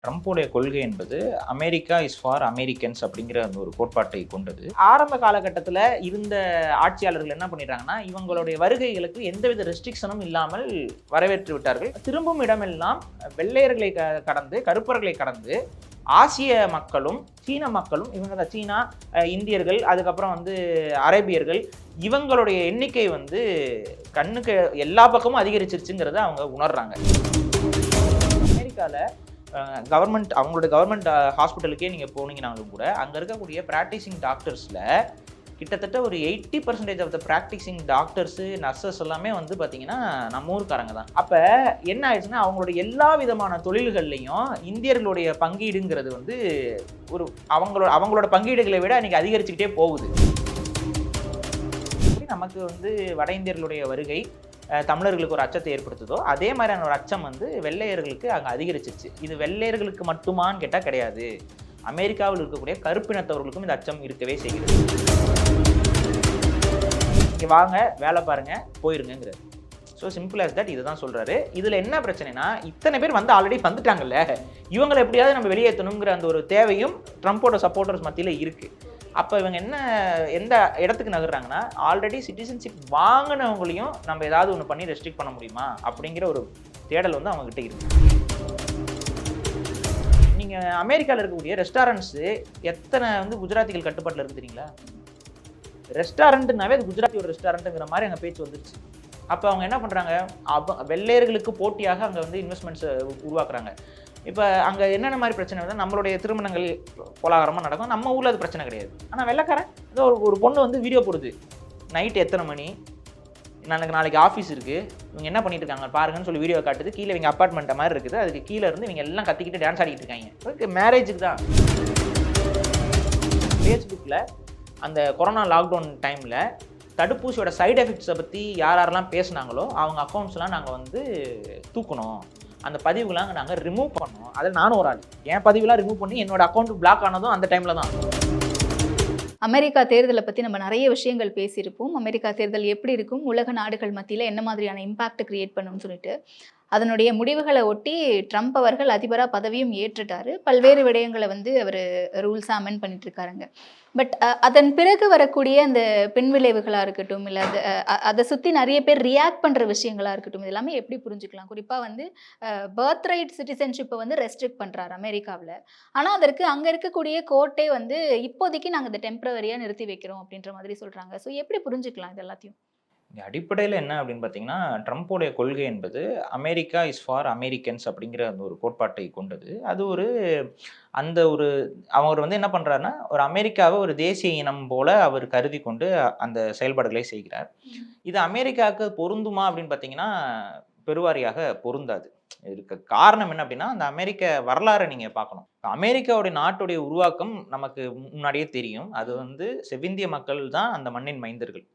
ட்ரம்ப்புடைய கொள்கை என்பது America is for Americans அப்படிங்கிற அந்த ஒரு கோட்பாட்டை கொண்டது. ஆரம்ப காலகட்டத்தில் இருந்த ஆட்சியாளர்கள் என்ன பண்ணிடுறாங்கன்னா, இவங்களுடைய வருகைகளுக்கு எந்தவித ரெஸ்ட்ரிக்ஷனும் இல்லாமல் வரவேற்று விட்டார்கள். திரும்பும் இடமெல்லாம் வெள்ளையர்களை கடந்து, கருப்பர்களை கடந்து ஆசிய மக்களும் சீன மக்களும், இவங்க தான் சீனா, இந்தியர்கள், அதுக்கப்புறம் அரேபியர்கள், இவங்களுடைய எண்ணிக்கை கண்ணுக்கு எல்லா பக்கமும் அதிகரிச்சிருச்சுங்கிறத அவங்க உணர்றாங்க. அமெரிக்காவில் அவங்களோட கவர்மெண்ட் ஹாஸ்பிட்டலுக்கே நீங்கள் போனீங்கன்னாலும் கூட அங்கே இருக்கக்கூடிய ப்ராக்டிசிங் டாக்டர்ஸில் கிட்டத்தட்ட ஒரு 80% of the practising doctors, nurses எல்லாமே பார்த்தீங்கன்னா நம்ம ஊருக்காரங்க தான். அப்போ என்ன ஆயிடுச்சுன்னா, அவங்களுடைய எல்லா விதமான தொழில்கள்லையும் இந்தியர்களுடைய பங்கீடுங்கிறது ஒரு அவங்களோட பங்கீடுகளை விட இன்னைக்கு அதிகரிச்சுக்கிட்டே போகுது. நமக்கு வட இந்தியர்களுடைய வருகை தமிழர்களுக்கு ஒரு அச்சத்தை ஏற்படுத்துதோ, அதே மாதிரியான ஒரு அச்சம் வெள்ளையர்களுக்கு அங்கே அதிகரிச்சிருச்சு. இது வெள்ளையர்களுக்கு மட்டுமான்னு கேட்டால் கிடையாது. அமெரிக்காவில் இருக்கக்கூடிய கருப்பினத்தவர்களுக்கும் இந்த அச்சம் இருக்கவே செய்கிறது. இங்கே வாங்க, வேலை பாருங்க, போயிருங்கிறது. ஸோ சிம்பிள் ஆஸ் தட் இதுதான் சொல்கிறாரு. இதில் என்ன பிரச்சனைனா, இத்தனை பேர் ஆல்ரெடி வந்துட்டாங்கல்ல, இவங்களை எப்படியாவது நம்ம வெளியேற்றணுங்கிற அந்த ஒரு தேவையும் ட்ரம்ப்போட சப்போர்ட்டர்ஸ் மத்தியில் இருக்குது. அப்போ இவங்க எந்த இடத்துக்கு நகர்றாங்கன்னா, ஆல்ரெடி சிட்டிசன்ஷிப் வாங்கினவங்களையும் நம்ம ஏதாவது ஒன்று பண்ணி ரெஸ்ட்ரிக்ட் பண்ண முடியுமா அப்படிங்கிற ஒரு தேடல் அவங்ககிட்ட இருக்கு. நீங்கள் அமெரிக்காவில் இருக்கக்கூடிய ரெஸ்டாரண்ட்ஸு எத்தனை குஜராத்திகள் கட்டுப்பாட்டில் இருக்குது தெரியுங்களா? ரெஸ்டாரண்ட்னாவே அது குஜராத்தியோட ரெஸ்டாரண்ட்டுங்கிற மாதிரி அங்கே பேச்சு வந்துருச்சு. அப்போ அவங்க என்ன பண்ணுறாங்க, வெள்ளையர்களுக்கு போட்டியாக அங்கே இன்வெஸ்ட்மெண்ட்ஸை உருவாக்குறாங்க. இப்போ அங்கே என்னென்ன மாதிரி பிரச்சனை நம்மளுடைய திருமணங்கள் கோலாகலமாக நடக்கும். நம்ம ஊரில் அது பிரச்சனை கிடையாது. ஆனால் வெள்ளைக்காரன் ஏதோ ஒரு பொண்ணு வீடியோ போடுது, நைட்டு எத்தனை மணி, நாளைக்கு ஆஃபீஸ் இருக்குது, இவங்க என்ன பண்ணிட்டு இருக்காங்க பாருங்கன்னு சொல்லி வீடியோ காட்டுது. கீழே இவங்க அப்பார்ட்மெண்ட்டை மாதிரி இருக்குது, அதுக்கு கீழே இருந்து இவங்க எல்லாம் கத்திக்கிட்டு டான்ஸ் ஆடிக்கிட்டு இருக்காங்க. அதுக்கு மேரேஜுக்கு தான். ஃபேஸ்புக்கில் அந்த கொரோனா லாக்டவுன் டைமில் தடுப்பூசியோட சைடு எஃபெக்ட்ஸை பற்றி யாரெல்லாம் பேசுனாங்களோ அவங்க அக்கௌண்ட்ஸ்லாம் நாங்கள் தூக்கணும், அந்த பதிவுலாம் நாங்கள் ரிமூவ் பண்ணோம். அதில் நானும் ஒரு ஆள். என் பதிவுலாம் ரிமூவ் பண்ணி என்னோட அக்கௌண்ட் பிளாக் ஆனதும் அந்த டைமில் தான். அமெரிக்கா தேர்தலை பற்றி நம்ம நிறைய விஷயங்கள் பேசியிருப்போம். அமெரிக்கா தேர்தல் எப்படி இருக்கும், உலக நாடுகள் மத்தியில் என்ன மாதிரியான இம்பாக்ட் கிரியேட் பண்ணும்னு சொல்லிட்டு, அதனுடைய முடிவுகளை ஒட்டி ட்ரம்ப் அவர்கள் அதிபராக பதவியும் ஏற்றுட்டாரு. பல்வேறு விடயங்களை அவர் ரூல்ஸாக அமெண்ட் பண்ணிட்டு இருக்காருங்க. பட் அதன் பிறகு வரக்கூடிய அந்த பின்விளைவுகளாக இருக்கட்டும், இல்லை அதை சுற்றி நிறைய பேர் ரியாக்ட் பண்ணுற விஷயங்களாக இருக்கட்டும், இது எல்லாமே எப்படி புரிஞ்சுக்கலாம்? குறிப்பாக பர்த் ரைட் சிட்டிசன்ஷிப்பை ரெஸ்ட்ரிக்ட் பண்ணுறாரு அமெரிக்காவில். ஆனால் அதற்கு அங்கே இருக்கக்கூடிய கோர்ட்டே இப்போதைக்கு நாங்கள் இதை டெம்பரவரியாக நிறுத்தி வைக்கிறோம் அப்படின்ற மாதிரி சொல்கிறாங்க. ஸோ எப்படி புரிஞ்சுக்கலாம் இது எல்லாத்தையும்? அடிப்படையில் என்ன அப்படின்னு பார்த்தீங்கன்னா, ட்ரம்ப்போடைய கொள்கை என்பது அமெரிக்கா இஸ் ஃபார் அமெரிக்கன்ஸ் அப்படிங்கிற அந்த ஒரு கோட்பாட்டை கொண்டது. அது அவர் என்ன பண்ணுறாருன்னா, ஒரு அமெரிக்காவை ஒரு தேசிய இனம் போல அவர் கருதி கொண்டு அந்த செயல்பாடுகளை செய்கிறார். இது அமெரிக்காவுக்கு பொருந்துமா அப்படின்னு பார்த்தீங்கன்னா, பெருவாரியாக பொருந்தாது. இதுக்கு காரணம் என்ன அப்படின்னா, அந்த அமெரிக்க வரலாறை நீங்கள் பார்க்கணும். அமெரிக்காவுடைய நாட்டுடைய உருவாக்கம் நமக்கு முன்னாடியே தெரியும். அது செவ்விந்திய மக்கள் தான் அந்த மண்ணின் மைந்தர்கள்.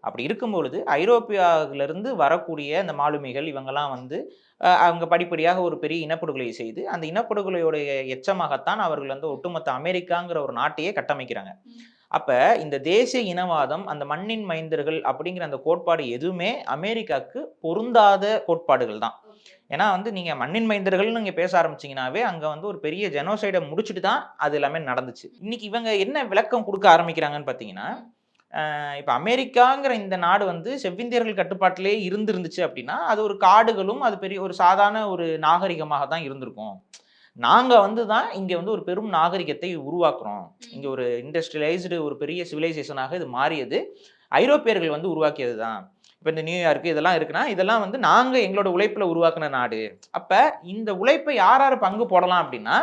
அப்படி இருக்கும்பொழுது ஐரோப்பியாவிலிருந்து வரக்கூடிய அந்த மாலுமிகள் இவங்கெல்லாம் அவங்க படிப்படியாக ஒரு பெரிய இனப்படுகொலை செய்து, அந்த இனப்படுகொலையுடைய எச்சமாகத்தான் அவர்கள் ஒட்டுமொத்த அமெரிக்காங்கிற ஒரு நாட்டையே கட்டமைக்கிறாங்க. அப்ப இந்த தேசிய இனவாதம், அந்த மண்ணின் மைந்தர்கள் அப்படிங்கிற அந்த கோட்பாடு எதுவுமே அமெரிக்காவுக்கு பொருந்தாத கோட்பாடுகள் தான். ஏன்னா நீங்க மண்ணின் மைந்தர்கள்னு நீங்க பேச ஆரம்பிச்சீங்கன்னாவே அங்க ஒரு பெரிய ஜெனோசைடை முடிச்சுட்டு தான் அது எல்லாமே நடந்துச்சு. இன்னைக்கு இவங்க என்ன விளக்கம் கொடுக்க ஆரம்பிக்கிறாங்கன்னு பார்த்தீங்கன்னா, இப்போ அமெரிக்காங்கிற இந்த நாடு செவ்விந்தியர்கள் கட்டுப்பாட்டிலே இருந்துச்சு அப்படின்னா, அது ஒரு காடுகளும் அது பெரிய ஒரு சாதாரண ஒரு நாகரிகமாக தான் இருந்திருக்கும். நாங்கள் தான் இங்கே ஒரு பெரும் நாகரிகத்தை உருவாக்குறோம். இங்கே ஒரு இண்டஸ்ட்ரியலைஸ்டு ஒரு பெரிய சிவிலைசேஷனாக இது மாறியது ஐரோப்பியர்கள் உருவாக்கியது தான். இப்போ இந்த நியூயார்க்கு இதெல்லாம் இருக்குன்னா, இதெல்லாம் நாங்கள் எங்களோட உழைப்பில் உருவாக்குன நாடு. அப்போ இந்த உழைப்பை யார் பங்கு போடலாம் அப்படின்னா,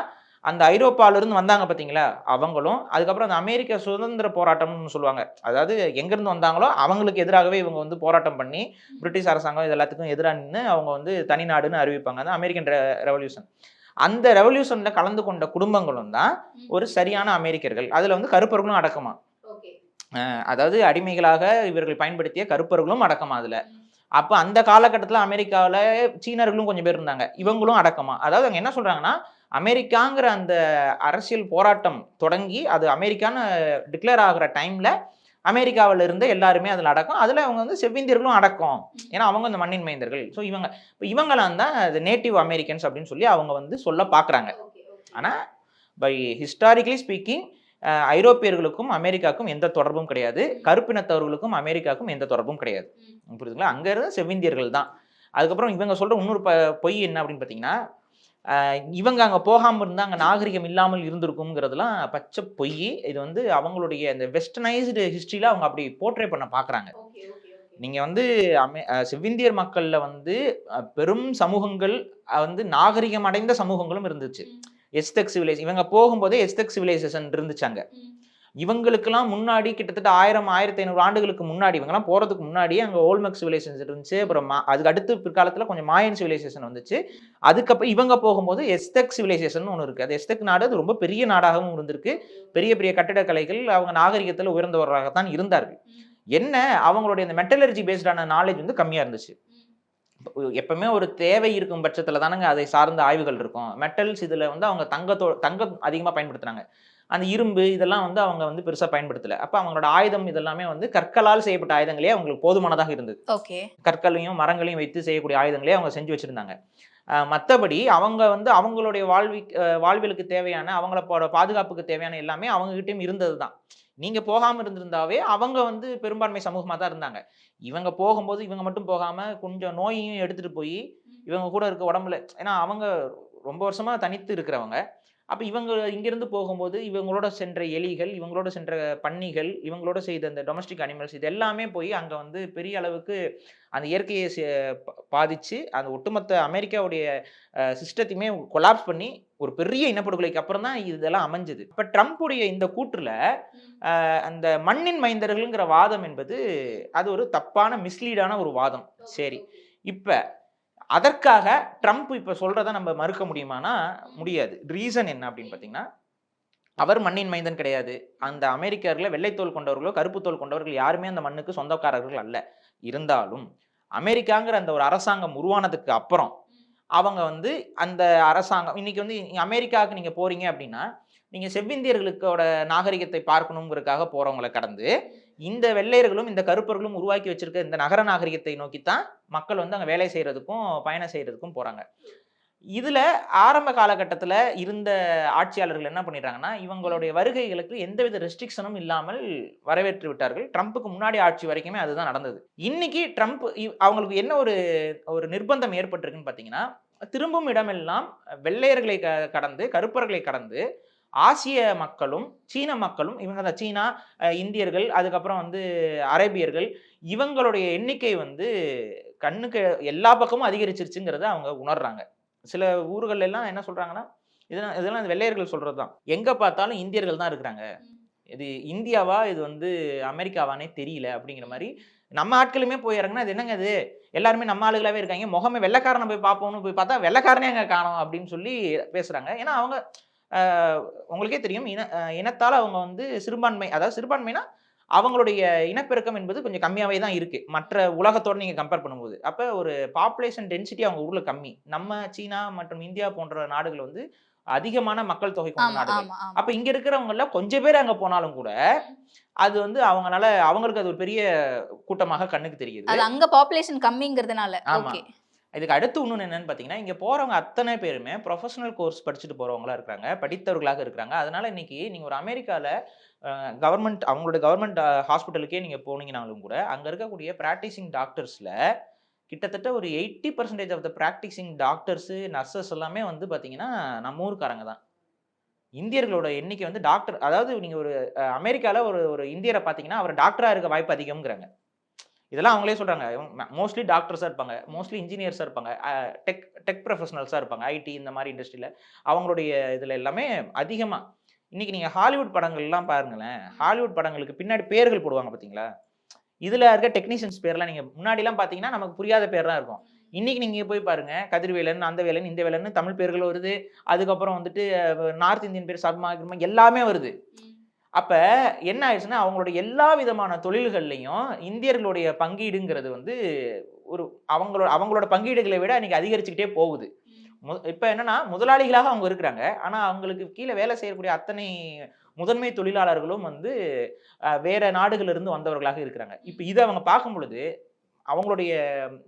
அந்த ஐரோப்பாவிலிருந்து வந்தாங்க பார்த்தீங்களா அவங்களும், அதுக்கப்புறம் அந்த அமெரிக்க சுதந்திர போராட்டம்னு சொல்லுவாங்க. அதாவது எங்கேருந்து வந்தாங்களோ அவங்களுக்கு எதிராகவே இவங்க போராட்டம் பண்ணி பிரிட்டிஷ் அரசாங்கம் இது எல்லாத்துக்கும் எதிராக நின்று அவங்க தனி நாடுன்னு அறிவிப்பாங்க. அந்த அமெரிக்கன் ரெவல்யூஷன். அந்த ரெவல்யூஷனில் கலந்து கொண்ட குடும்பங்களும் தான் ஒரு சரியான அமெரிக்கர்கள். அதில் கருப்பர்களும் அடக்கமா, அதாவது அடிமைகளாக இவர்கள் பயன்படுத்திய கருப்பர்களும் அடக்கமா அதில். அப்போ அந்த காலகட்டத்தில் அமெரிக்காவில் சீனர்களும் கொஞ்சம் பேர் இருந்தாங்க, இவங்களும் அடக்கமா. அதாவது அவங்க என்ன சொல்கிறாங்கன்னா, அமெரிக்காங்கிற அந்த அரசியல் போராட்டம் தொடங்கி அது அமெரிக்கான்னு டிக்ளேர் ஆகிற டைமில் அமெரிக்காவில் இருந்த எல்லாருமே அதில் அடக்கம். அதில் அவங்க செவ்விந்தியர்களும் அடக்கம். ஏன்னா அவங்க இந்த மண்ணின் மைந்தர்கள். ஸோ இவங்களாம் தான் நேட்டிவ் அமெரிக்கன்ஸ் அப்படின்னு சொல்லி அவங்க சொல்ல பார்க்குறாங்க. ஆனால் பை ஹிஸ்டாரிக்கலி ஸ்பீக்கிங் ஐரோப்பியர்களுக்கும் அமெரிக்காவுக்கும் எந்த தொடர்பும் கிடையாது, கருப்பினத்தவர்களுக்கும் அமெரிக்காவுக்கும் எந்த தொடர்பும் கிடையாது. புரியுதுங்களா? அங்கே இருந்து செவ்விந்தியர்கள் தான். அதுக்கப்புறம் இவங்க சொல்கிற இன்னொரு பொய் என்ன அப்படின்னு பார்த்தீங்கன்னா, இவங்க அங்கே போகாமல் இருந்தால் அங்கே நாகரிகம் இல்லாமல் இருந்திருக்குங்கிறதுலாம் பச்சை பொய். இது வந்து அவங்களுடைய அந்த வெஸ்டர்னைஸ்டு ஹிஸ்ட்ரியில் அவங்க அப்படி போர்ட்ரே பண்ண பார்க்குறாங்க. நீங்கள் வந்து செவ்விந்தியர் மக்களில் வந்து பெரும் சமூகங்கள் வந்து நாகரிகம் அடைந்த சமூகங்களும் இருந்துச்சு. எஸ்தெக் சிவிலைசேஷன் இவங்க போகும்போதே எஸ்தெக் சிவிலைசேஷன் இருந்துச்சாங்க. இவங்களுக்கெல்லாம் முன்னாடி கிட்டத்தட்ட 1500 ஆண்டுகளுக்கு முன்னாடி, இவங்கெல்லாம் போகிறதுக்கு முன்னாடியே அங்கே ஓல்மெக் சிவிலைசேஷன் இருந்துச்சு. அப்புறம் அதுக்கு அடுத்து பிற்காலத்தில் கொஞ்சம் மாயன் சிவிலைசேஷன் வந்துச்சு. அதுக்கப்புறம் இவங்க போகும்போது எஸ்தெக் சிவிலைசேஷன் ஒன்று இருக்குது. அது எஸ்தெக் நாடு, அது ரொம்ப பெரிய நாடாகவும் இருந்திருக்கு. பெரிய பெரிய கட்டிடக்கலைகள், அவங்க நாகரிகத்தில் உயர்ந்தவர்களாகத்தான் இருந்தார்கள். என்ன அவங்களுடைய இந்த மெட்டலர்ஜி பேஸ்டான நாலேஜ் வந்து கம்மியாக இருந்துச்சு. எப்பவுமே ஒரு தேவை இருக்கும் பட்சத்தில் தானங்க அதை சார்ந்த ஆய்வுகள் இருக்கும். மெட்டல்ஸ் இதில் வந்து அவங்க தங்கம் அதிகமாக பயன்படுத்துனாங்க. அந்த இரும்பு இதெல்லாம் வந்து அவங்க வந்து பெருசாக பயன்படுத்தலை. அப்போ அவங்களோட ஆயுதம் இதெல்லாமே வந்து கற்களால் செய்யப்பட்ட ஆயுதங்களே அவங்களுக்கு போதுமானதாக இருந்தது. கற்களையும் மரங்களையும் வைத்து செய்யக்கூடிய ஆயுதங்களே அவங்க செஞ்சு வச்சுருந்தாங்க. மற்றபடி அவங்க வந்து அவங்களுடைய வாழ்வியலுக்கு தேவையான, அவங்களோட பாதுகாப்புக்கு தேவையான எல்லாமே அவங்ககிட்டயும் இருந்தது தான். நீங்கள் போகாமல் இருந்திருந்தாவே அவங்க வந்து பெரும்பான்மை சமூகமாக தான் இருந்தாங்க. இவங்க போகும்போது இவங்க மட்டும் போகாமல் கொஞ்சம் நோயையும் எடுத்துகிட்டு போய் இவங்க கூட இருக்க உடம்புல, ஏன்னா அவங்க ரொம்ப வருஷமாக தனித்து இருக்கிறவங்க. அப்போ இவங்க இங்கேருந்து போகும்போது இவங்களோட சென்ற எலிகள், இவங்களோட சென்ற பன்னிகள், இவங்களோட செய்த அந்த டொமஸ்டிக் அனிமல்ஸ் இது எல்லாமே போய் அங்கே வந்து பெரிய அளவுக்கு அந்த இயற்கையை பாதித்து அந்த ஒட்டுமொத்த அமெரிக்காவுடைய சிஸ்டத்தையுமே கொலாப்ஸ் பண்ணி ஒரு பெரிய இனப்படுகொலைக்கு அப்புறம் தான் இதெல்லாம் அமைஞ்சது. இப்போ ட்ரம்ப்புடைய இந்த கூற்றுல அந்த மண்ணின் மைந்தர்கள்ங்கிற வாதம் என்பது அது ஒரு தப்பான மிஸ்லீடான ஒரு வாதம். சரி, இப்போ அதற்காக ட்ரம்ப் இப்போ சொல்றதை நம்ம மறுக்க முடியுமானா முடியாது. ரீசன் என்ன அப்படின்னு பார்த்தீங்கன்னா, அவர் மண்ணின் மைந்தன் கிடையாது. அந்த அமெரிக்கர்களில் வெள்ளைத்தோல் கொண்டவர்களோ கருப்பு தோல் கொண்டவர்கள் யாருமே அந்த மண்ணுக்கு சொந்தக்காரர்கள் அல்ல. இருந்தாலும் அமெரிக்காங்கிற அந்த ஒரு அரசாங்கம் உருவானதுக்கு அப்புறம் அவங்க வந்து அந்த அரசாங்கம் இன்னைக்கு வந்து அமெரிக்காவுக்கு நீங்கள் போறீங்க அப்படின்னா, நீங்கள் செவ்விந்தியர்களுக்கோட நாகரிகத்தை பார்க்கணுங்கிறதுக்காக போகிறவங்களை கடந்து இந்த வெள்ளையர்களும் இந்த கருப்பர்களும் உருவாக்கி வச்சிருக்க இந்த நகர நாகரிகத்தை நோக்கித்தான் மக்கள் வந்து அங்கே வேலை செய்கிறதுக்கும் பயணம் செய்கிறதுக்கும் போகிறாங்க. இதில் ஆரம்ப காலகட்டத்தில் இருந்த ஆட்சியாளர்கள் என்ன பண்ணிடுறாங்கன்னா, இவங்களுடைய வருகைகளுக்கு எந்தவித ரெஸ்ட்ரிக்ஷனும் இல்லாமல் வரவேற்று விட்டார்கள். ட்ரம்ப்புக்கு முன்னாடி ஆட்சி வரைக்குமே அதுதான் நடந்தது. இன்னைக்கு ட்ரம்ப் அவங்களுக்கு என்ன ஒரு நிர்பந்தம் ஏற்பட்டிருக்குன்னு பார்த்தீங்கன்னா, திரும்பும் இடமெல்லாம் வெள்ளையர்களை கடந்து கருப்பர்களை கடந்து ஆசிய மக்களும் சீன மக்களும், இவங்க தான் சீனா, இந்தியர்கள், அதுக்கப்புறம் வந்து அரேபியர்கள், இவங்களுடைய எண்ணிக்கை வந்து கண்ணுக்கு எல்லா பக்கமும் அதிகரிச்சிருச்சுங்கிறத அவங்க உணர்றாங்க. சில ஊர்கள் எல்லாம் என்ன சொல்றாங்கன்னா, இதெல்லாம் வெள்ளையர்கள் சொல்றது தான். எங்க பார்த்தாலும் இந்தியர்கள் தான் இருக்கிறாங்க. இது இந்தியாவா இது வந்து அமெரிக்காவானே தெரியல அப்படிங்கிற மாதிரி நம்ம ஆட்களுமே போய் இறங்கினா, அது என்னங்க இது எல்லாருமே நம்ம ஆளுகளாவே இருக்காங்க, முகமே வெள்ளைக்காரனை போய் பார்ப்போம்னு போய் பார்த்தா வெள்ளைக்காரனே அங்கே காணோம் அப்படின்னு சொல்லி பேசுறாங்க. ஏன்னா அவங்க உங்களுக்கே தெரியும் இனத்தால் அவங்க வந்து சிறுபான்மை, அதாவது சிறுபான்மைனா அவங்களுடைய இனப்பெருக்கம் என்பது கொஞ்சம் கம்மியாகவே தான் இருக்குது மற்ற உலகத்தோடு நீங்கள் கம்பேர் பண்ணும்போது. அப்போ ஒரு பாப்புலேஷன் டென்சிட்டி அவங்க ஊரில் கம்மி. நம்ம சீனா மற்றும் இந்தியா போன்ற நாடுகள் வந்து அதிகமான மக்கள் தொகை கொண்ட நாடுகள். அப்போ இங்கே இருக்கிறவங்கள கொஞ்சம் பேர் அங்கே போனாலும் கூட அது வந்து அவங்களுக்கு அது ஒரு பெரிய கூட்டமாக கண்ணுக்கு தெரியுது. அது அங்கே பாப்புலேஷன் கம்மிங்கிறதுனால. இதுக்கு அடுத்து இன்னொன்று என்னன்னு பார்த்தீங்கன்னா, இங்கே போகிறவங்க அத்தனை பேருமே ப்ரொஃபஷனல் கோர்ஸ் படிச்சுட்டு போகிறவங்களா இருக்கிறாங்க, படித்தவர்களாக இருக்கிறாங்க. அதனால இன்னைக்கு நீங்கள் ஒரு அமெரிக்காவில் அவங்களோட கவர்மெண்ட் ஹாஸ்பிட்டலுக்கே நீங்கள் போனீங்கன்னாலும் கூட அங்கே இருக்கக்கூடிய ப்ராக்டிசிங் டாக்டர்ஸில் கிட்டத்தட்ட ஒரு 80% of the practising doctors nurses எல்லாமே வந்து பார்த்தீங்கன்னா நம்ம ஊருக்காரங்க தான். இந்தியர்களோட எண்ணிக்கை வந்து டாக்டர், அதாவது நீங்கள் ஒரு அமெரிக்காவில் ஒரு இந்தியரை பார்த்தீங்கன்னா அவர் டாக்டராக இருக்க வாய்ப்பு அதிகம்ங்கிறாங்க. இதெல்லாம் அவங்களே சொல்கிறாங்க. மோஸ்ட்லி டாக்டர்ஸாக இருப்பாங்க, மோஸ்ட்லி இன்ஜினியர்ஸாக இருப்பாங்க, டெக் ப்ரொஃபஷனல்ஸாக இருப்பாங்க, ஐடி இந்த மாதிரி இண்டஸ்ட்ரியில். அவங்களுடைய இதில் எல்லாமே அதிகமாக இன்றைக்கி நீங்கள் ஹாலிவுட் படங்கள்லாம் பாருங்களேன், ஹாலிவுட் படங்களுக்கு பின்னாடி பேர்கள் போடுவாங்க பார்த்தீங்களா, இதில் இருக்க டெக்னீஷியன்ஸ் பேர்லாம் நீங்கள் முன்னாடிலாம் பார்த்தீங்கன்னா நமக்கு புரியாத பேர் தான் இருக்கும். இன்றைக்கி நீங்கள் போய் பாருங்கள், கதிர்வேலன், அந்த வேலன், இந்த வேலன்னு தமிழ் பேர்கள் வருது. அதுக்கப்புறம் வந்துட்டு நார்த் இந்தியன் பேர் சர்மா எல்லாமே வருது. அப்போ என்ன ஆயிடுச்சுன்னா, அவங்களுடைய எல்லா விதமான தொழில்கள்லையும் இந்தியர்களுடைய பங்கீடுங்கிறது வந்து ஒரு அவங்களோட பங்கீடுகளை விட இன்னைக்கு அதிகரிச்சுக்கிட்டே போகுது. இப்போ என்னன்னா, முதலாளிகளாக அவங்க இருக்கிறாங்க. ஆனால் அவங்களுக்கு கீழே வேலை செய்யக்கூடிய அத்தனை முதன்மை தொழிலாளர்களும் வந்து வேற நாடுகளிலிருந்து வந்தவர்களாக இருக்கிறாங்க. இப்போ இதை அவங்க பார்க்கும் பொழுது அவங்களுடைய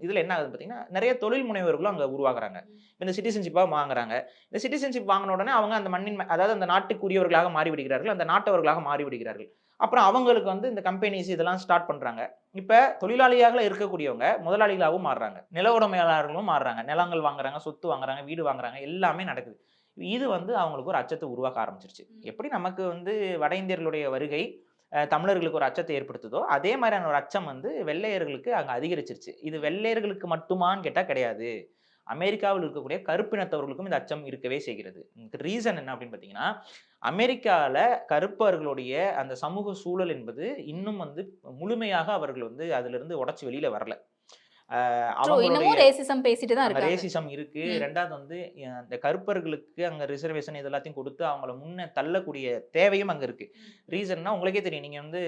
இதில் என்ன ஆகுதுன்னு பார்த்தீங்கன்னா நிறைய தொழில் முனைவர்களும் அங்கே உருவாகுறாங்க. இந்த சிட்டிசன்ஷிப்பாக வாங்குறாங்க. இந்த சிட்டிசன்ஷிப் வாங்கின உடனே அவங்க அந்த மண்ணின் அதாவது அந்த நாட்டுக்குரியவர்களாக மாறிவிடுகிறார்கள், அந்த நாட்டவர்களாக மாறிவிடுகிறார்கள். அப்புறம் அவங்களுக்கு வந்து இந்த கம்பெனிஸ் இதெல்லாம் ஸ்டார்ட் பண்ணுறாங்க. இப்போ தொழிலாளியாக இருக்கக்கூடியவங்க முதலாளிகளாகவும் மாறுறாங்க, நில உடைமையாளர்களும் மாறுறாங்க, நிலங்கள் வாங்குறாங்க, சொத்து வாங்குறாங்க, வீடு வாங்குறாங்க, எல்லாமே நடக்குது. இது வந்து அவங்களுக்கு ஒரு அச்சத்தை உருவாக்க ஆரம்பிச்சிருச்சு. எப்படி நமக்கு வந்து வட இந்தியர்களுடைய வருகை தமிழர்களுக்கு ஒரு அச்சத்தை ஏற்படுத்துதோ, அதே மாதிரியான ஒரு அச்சம் வந்து வெள்ளையர்களுக்கு அங்கே அதிகரிச்சிருச்சு. இது வெள்ளையர்களுக்கு மட்டுமான்னு கேட்டால் கிடையாது. அமெரிக்காவில் இருக்கக்கூடிய கருப்பினத்தவர்களுக்கும் இந்த அச்சம் இருக்கவே செய்கிறது. இதுக்கு ரீசன் என்ன அப்படின்னு பார்த்தீங்கன்னா, அமெரிக்காவில் கருப்பர்களுடைய அந்த சமூக சூழல் என்பது இன்னும் வந்து முழுமையாக அவர்கள் வந்து அதிலிருந்து உடைச்சு வெளியில வரல. அவங்களுடைய இன்னமும் ரேசிசம் பேசிட்டு தான் இருக்காங்க. ரேசிசம் இருக்கு. 2வது வந்து இந்த கருப்பர்களுக்கு அங்க ரிசர்வேஷன் இது எல்லாத்தையும் கொடுத்து அவங்கள முன்ன தள்ளக்கூடிய தேவையும் அங்க இருக்கு. ரீசன்னா உங்களுக்கே தெரியும். நீங்க வந்து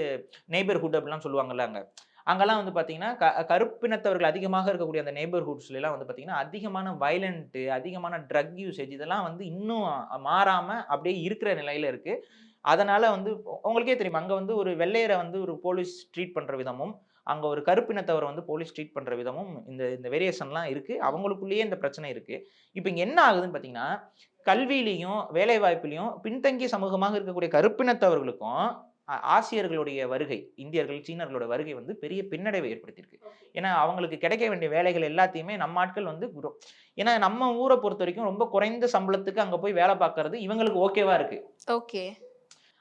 நெய்பர்ஹுட் அப்படிலாம் சொல்லுவாங்கல்ல அங்க. அங்கெல்லாம் வந்து பார்த்தீங்கன்னா, கருப்பினத்தவர்கள் அதிகமாக இருக்கக்கூடிய அந்த நெய்பர்ஹுட்ஸ்லாம் வந்து பார்த்தீங்கன்னா, அதிகமான வயலண்ட், அதிகமான ட்ரக் யூசேஜ் இதெல்லாம் வந்து இன்னும் மாறாம அப்படியே இருக்கிற நிலையில இருக்கு. அதனால வந்து உங்களுக்கே தெரியும். அங்க வந்து ஒரு வெள்ளையரை வந்து ஒரு போலீஸ் ட்ரீட் பண்ற விதமும், அங்க ஒரு கருப்பினத்தவரை வந்து போலீஸ் ட்ரீட் பண்ற விதமும் இந்த இந்த வேரியேஷன்லாம் இருக்கு. அவங்களுக்குள்ளேயே இந்த பிரச்சனை இருக்கு. இப்ப இங்க என்ன ஆகுதுன்னு பார்த்தீங்கன்னா, கல்வியிலயும், வேலைவாய்ப்பிலயும் பின்தங்கிய சமூகமாக இருக்கக்கூடிய கருப்பினத்தவர்களுக்கும், ஆசியர்களுடைய வருகை, இந்தியர்கள், சீனர்களோட வருகை வந்து பெரிய பின்னடைவை ஏற்படுத்தியிருக்கு. ஏன்னா, அவங்களுக்கு கிடைக்க வேண்டிய வேலைகள் எல்லாத்தையுமே நம்ம ஆட்கள் வந்து ஏன்னா நம்ம ஊர பொறுத்தவரைக்கும் ரொம்ப குறைந்த சம்பளத்துக்கு அங்க போய் வேலை பார்க்கறது இவங்களுக்கு ஓகேவா இருக்கு. ஓகே.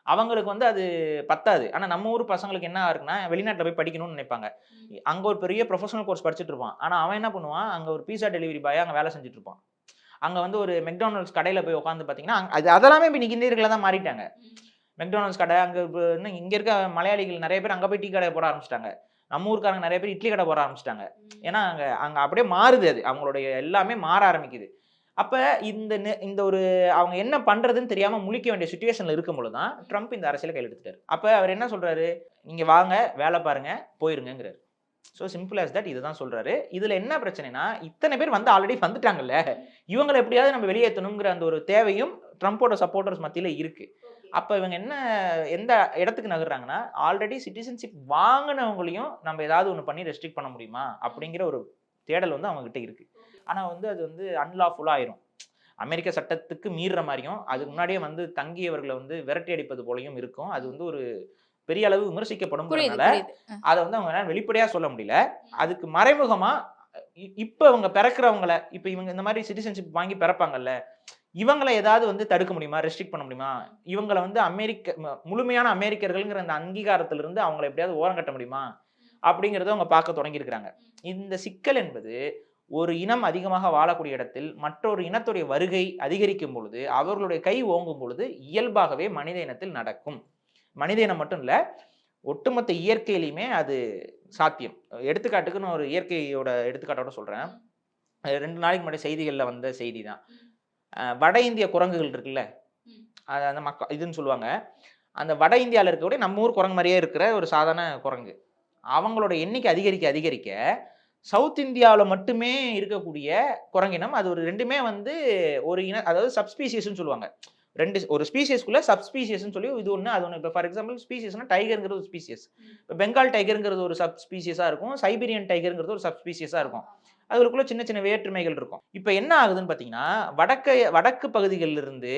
அவங்களுக்கு வந்து அது பத்தாது. ஆனா நம்ம ஊர் பசங்களுக்கு என்ன இருக்குன்னா, வெளிநாட்டுல போய் படிக்கணும்னு நினைப்பாங்க. அங்க ஒரு பெரிய ப்ரொஃபஷனல் கோர்ஸ் படிச்சுட்டு இருப்பான். ஆனா அவன் என்ன பண்ணுவான், அங்க ஒரு பீஸா டெலிவரி பாயா அங்க வேலை செஞ்சுட்டு இருப்பான். அங்க வந்து ஒரு மெக்டானல்ட்ஸ் கடையில போய் உட்கார்ந்து பார்த்தீங்கன்னா, அதெல்லாமே இப்ப இன்னைக்கு இந்தியர்களா தான் மாறிட்டாங்க. மெக்டானல்ட்ஸ் கடை அங்க இன்னும் இங்க இருக்க மலையாளிகள் நெறைய பேர் அங்க போய் டீ கடை போட ஆரம்பிச்சுட்டாங்க. நம்ம ஊர்க்காரங்க நெறைய பேர் இட்லி கடை போட ஆரம்பிச்சுட்டாங்க. ஏன்னா அங்க அங்க அப்படியே மாறுது அது. அவங்களுடைய எல்லாமே மாற ஆரம்பிக்குது. அப்ப இந்த ஒரு அவங்க என்ன பண்றதுன்னு தெரியாம முழிக்க வேண்டிய சிச்சுவேஷன்ல இருக்கும் பொழுது தான் ட்ரம்ப் இந்த அரசியல கையில எடுத்துட்டாரு. அப்ப அவர் என்ன சொல்றாரு? நீங்க வாங்க, வேலை பாருங்க, போயிருங்கங்கிறாரு. ஸோ சிம்பிள் ஆஸ் தட் இதுதான் சொல்றாரு. இதுல என்ன பிரச்சனைனா, இத்தனை பேர் வந்து ஆல்ரெடி வந்துட்டாங்கல்ல. இவங்கள எப்படியாவது நம்ம வெளியேத்தணுங்கிற அந்த ஒரு தேவையும் ட்ரம்போட சப்போர்ட்டர்ஸ் மத்தியில இருக்கு. அப்ப இவங்க எந்த இடத்துக்கு நகர்றாங்கன்னா, ஆல்ரெடி சிட்டிசன்ஷிப் வாங்குனவங்களையும் நம்ம ஏதாவது ஒண்ணு பண்ணி ரெஸ்ட்ரிக்ட் பண்ண முடியுமா? அப்படிங்கிற ஒரு தேடல் வந்து அவங்க கிட்ட இருக்கு. ஆனா வந்து அது வந்து அன்லாஃபுல்லா ஆயிரும். அமெரிக்க சட்டத்துக்கு மீறுற மாரியும், அதுக்கு முன்னாடியே வந்து தங்கியவர்களை வந்து விரட்டி அடிப்பது போலயும் இருக்கும். அது வந்து ஒரு பெரிய அளவு விமர்சிக்கப்படும்ன்றதுனால, அத வந்து அவங்களால வெளிப்படையா சொல்ல முடியல. அதுக்கு மறைமுகமா இப்ப அவங்க பிறக்கிறவங்கள, இப்ப இவங்க இந்த மாரி சிட்டிசன்ஷிப் வாங்கி பிறப்பாங்கல்ல, இவங்கள ஏதாவது வந்து தடுக்க முடியுமா? ரெஸ்ட்ரிக்ட் பண்ண முடியுமா? இவங்கள வந்து முழுமையான அமெரிக்கர்கள்ங்கிற அந்த அங்கீகாரத்திலிருந்து அவங்கள எப்படியாவது ஓரங்கட்ட முடியுமா? அப்படிங்கிறத அவங்க பார்க்க தொடங்கியிருக்கிறாங்க. இந்த சிக்கல் என்பது ஒரு இனம் அதிகமாக வாழக்கூடிய இடத்தில் மற்றொரு இனத்துடைய வருகை அதிகரிக்கும் பொழுது, அவர்களுடைய கை ஓங்கும் பொழுது இயல்பாகவே மனித இனத்தில் நடக்கும். மனித இனம் மட்டும் இல்ல, ஒட்டுமொத்த இயற்கையிலுமே அது சாத்தியம். எடுத்துக்காட்டுக்கு நான் ஒரு இயற்கையோட எடுத்துக்காட்டோட சொல்றேன். 2 நாளைக்கு முன்னாடி செய்திகள்ல வந்த செய்தி தான். வட இந்திய குரங்குகள் இருக்குல்ல, அது அந்த இதுன்னு சொல்லுவாங்க. அந்த வட இந்தியால இருக்கக்கூடிய நம்ம ஊர் குரங்கு மாரியே இருக்கிற ஒரு சாதாரண குரங்கு. அவங்களோட எண்ணிக்கை அதிகரிக்க அதிகரிக்க சவுத் இந்தியாவுல மட்டுமே இருக்கக்கூடிய குரங்கினம் அது ஒரு 2மே வந்து ஒரு அதாவது சப்ஸ்பீசியஸ்ன்னு சொல்லுவாங்க. ஒரு ஸ்பீசியஸ்க்குள்ள சப்ஸ்பீசியஸ்ன்னு சொல்லி இது ஒண்ணு அது ஒண்ணு. இப்போ ஃபார் எக்ஸாம்பிள் ஸ்பீசியஸ்னா டைகர்ங்கிறது ஒரு ஸ்பீசியஸ். இப்போ பெங்கால் டைகர்ங்கிறது ஒரு சப்ஸ்பீசியஸா இருக்கும். சைபீரியன் டைகர்ங்கிறது ஒரு சப்ஸ்பீசியஸா இருக்கும். அதுக்குள்ள சின்ன சின்ன வேற்றுமைகள் இருக்கும். இப்போ என்ன ஆகுதுன்னு பார்த்தீங்கன்னா, வடக்கு பகுதிகளில் இருந்து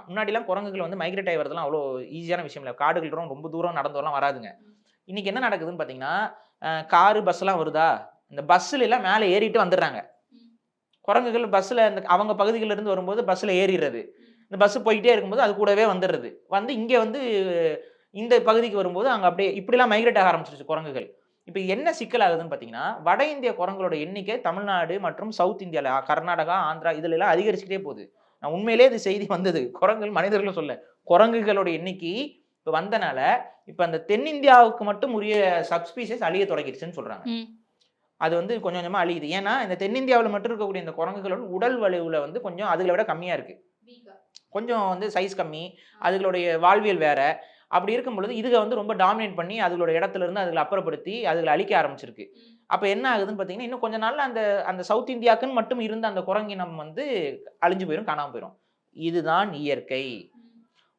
முன்னாடிலாம் குரங்குகள் வந்து மைக்ரேட் ஆகி வரதெல்லாம் அவ்வளோ ஈஸியான விஷயம் இல்லை. காடுகள் ரொம்ப தூரம் நடந்து வரலாம் வராதுங்க. இன்னைக்கு என்ன நடக்குதுன்னு பார்த்தீங்கன்னா, காரு பஸ்லாம் வருதா, இந்த பஸ்ஸுல எல்லாம் மேலே ஏறிட்டு வந்துடுறாங்க. குரங்குகள் பஸ்ஸில் அவங்க பகுதிகளில் இருந்து வரும்போது பஸ்ஸில் ஏறிடுறது. இந்த பஸ் போயிட்டே இருக்கும்போது அது கூடவே வந்துடுறது. வந்து இங்கே வந்து இந்த பகுதிக்கு வரும்போது அங்கே அப்படியே இப்படிலாம் மைக்ரேட் ஆக ஆரம்பிச்சிருச்சு குரங்குகள். இப்போ என்ன சிக்கல் ஆகுதுன்னு பார்த்தீங்கன்னா, வட இந்திய குரங்களோட எண்ணிக்கை தமிழ்நாடு மற்றும் சவுத் இந்தியாவில் கர்நாடகா, ஆந்திரா இதுல எல்லாம் அதிகரிச்சுக்கிட்டே போகுது. நான் உண்மையிலேயே இது செய்தி வந்தது. குரங்குகள் மனிதர்களும் சொல்ல. குரங்குகளோட எண்ணிக்கை இப்போ வந்தனால, இப்போ அந்த தென்னிந்தியாவுக்கு மட்டும் உரிய சப்ஸ்பீசிஸ் அழிய தொடங்கிடுச்சுன்னு சொல்றாங்க. அது வந்து கொஞ்சம் கொஞ்சமா அழியுது. ஏன்னா இந்த தென்னிந்தியாவில் மட்டும் இருக்கக்கூடிய இந்த குரங்குகளோட உடல் வலுவுல வந்து கொஞ்சம் அதுகளை விட கம்மியா இருக்கு. கொஞ்சம் வந்து சைஸ் கம்மி, அதுகளுடைய வாழ்வியல் வேற. அப்படி இருக்கும் பொழுது இதுக வந்து ரொம்ப டாமினேட் பண்ணி அதுகளோட இடத்துல இருந்து அதுகளை அப்புறப்படுத்தி அதுகளை அழிக்க ஆரம்பிச்சிருக்கு. அப்ப என்ன ஆகுதுன்னு பார்த்தீங்கன்னா, இன்னும் கொஞ்ச நாள்ல அந்த சவுத் இந்தியாக்குன்னு மட்டும் இருந்த அந்த குரங்கினம் வந்து அழிஞ்சு போயிரும், காணாம போயிரும். இதுதான் இயற்கை.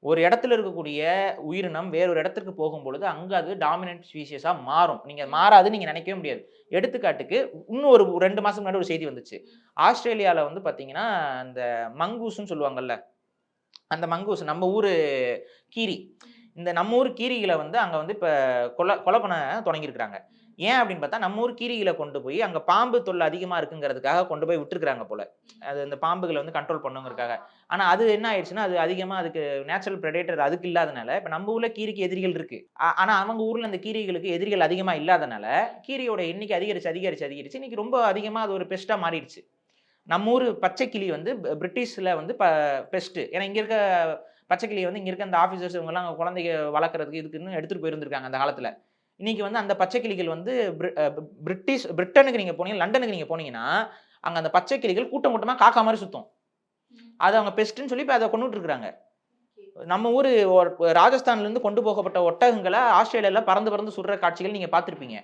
ஒரு இடத்துல இருக்கக்கூடிய உயிரினம் வேறொரு இடத்துக்கு போகும்பொழுது அங்க அது டாமினன்ட் ஸ்பீஷியஸா மாறும். நீங்க மாறாதுன்னு நீங்க நினைக்கவே முடியாது. எடுத்துக்காட்டுக்கு இன்னும் ஒரு 2 மாசம் முன்னாடி ஒரு செய்தி வந்துச்சு. ஆஸ்திரேலியால வந்து பார்த்தீங்கன்னா, அந்த மங்கூஸ்ன்னு சொல்லுவாங்கல்ல. அந்த மங்கூஸ் நம்ம ஊரு கீரி. இந்த நம்ம ஊர் கீரிகள வந்து அங்க வந்து இப்ப கொலை பண்ண தொடங்கியிருக்கிறாங்க. ஏன் அப்படின்னு பார்த்தா, நம்ம ஊர் கீரிகள கொண்டு போய் அங்க பாம்பு தொல்லை அதிகமா இருக்குங்கிறதுக்காக கொண்டு போய் விட்டுருக்காங்க போல. அது அந்த பாம்புகள வந்து கண்ட்ரோல் பண்ணுங்கிறதுக்காக. ஆனா அது என்ன ஆயிடுச்சுன்னா, அது அதிகமா அதுக்கு நேச்சுரல் பிரெடேட்டர் அதுக்கு இல்லாதனால, இப்ப நம்ம ஊர்ல கீரிக்கு எதிரிகள் இருக்கு. ஆனா அவங்க ஊர்ல அந்த கீரிகளுக்கு எதிரிகள் அதிகமா இல்லாதனால, கீரியோட எண்ணிக்கை அதிகரிச்சு இன்னைக்கு ரொம்ப அதிகமா அது ஒரு பெஸ்ட்டா மாறிடுச்சு. நம்ம ஊரு பச்சை கிளி வந்து பிரிட்டிஷ்ல வந்து பெஸ்ட். ஏன்னா இங்க இருக்க பச்சை கிளிய வந்து இங்க இருக்க அந்த ஆபீசர்ஸ் இவங்கலாம் குழந்தைக வளர்க்கறதுக்கு இதுக்குன்னு எடுத்துட்டு போயிருந்திருக்காங்க அந்த காலத்துல. இன்னைக்கு வந்து அந்த பச்சை கிளிகள் வந்து பிரிட்டனுக்கு நீங்க போனீங்க, லண்டனுக்கு நீங்க போனீங்கன்னா, அங்க அந்த பச்சை கிளிகள் கூட்டம் கூட்டமா காக்கா மாரி சுத்தும். அது அவங்க பெஸ்ட்ன்னு சொல்லி இப்ப அத கொன்னுட்டு இருக்காங்க. நம்ம ஊரு ராஜஸ்தான்ல இருந்து கொண்டு போகப்பட்ட ஒட்டகங்கள ஆஸ்திரேலியால பறந்து பறந்து சுடுற காட்சிகள் நீங்க பார்த்திருப்பீங்க.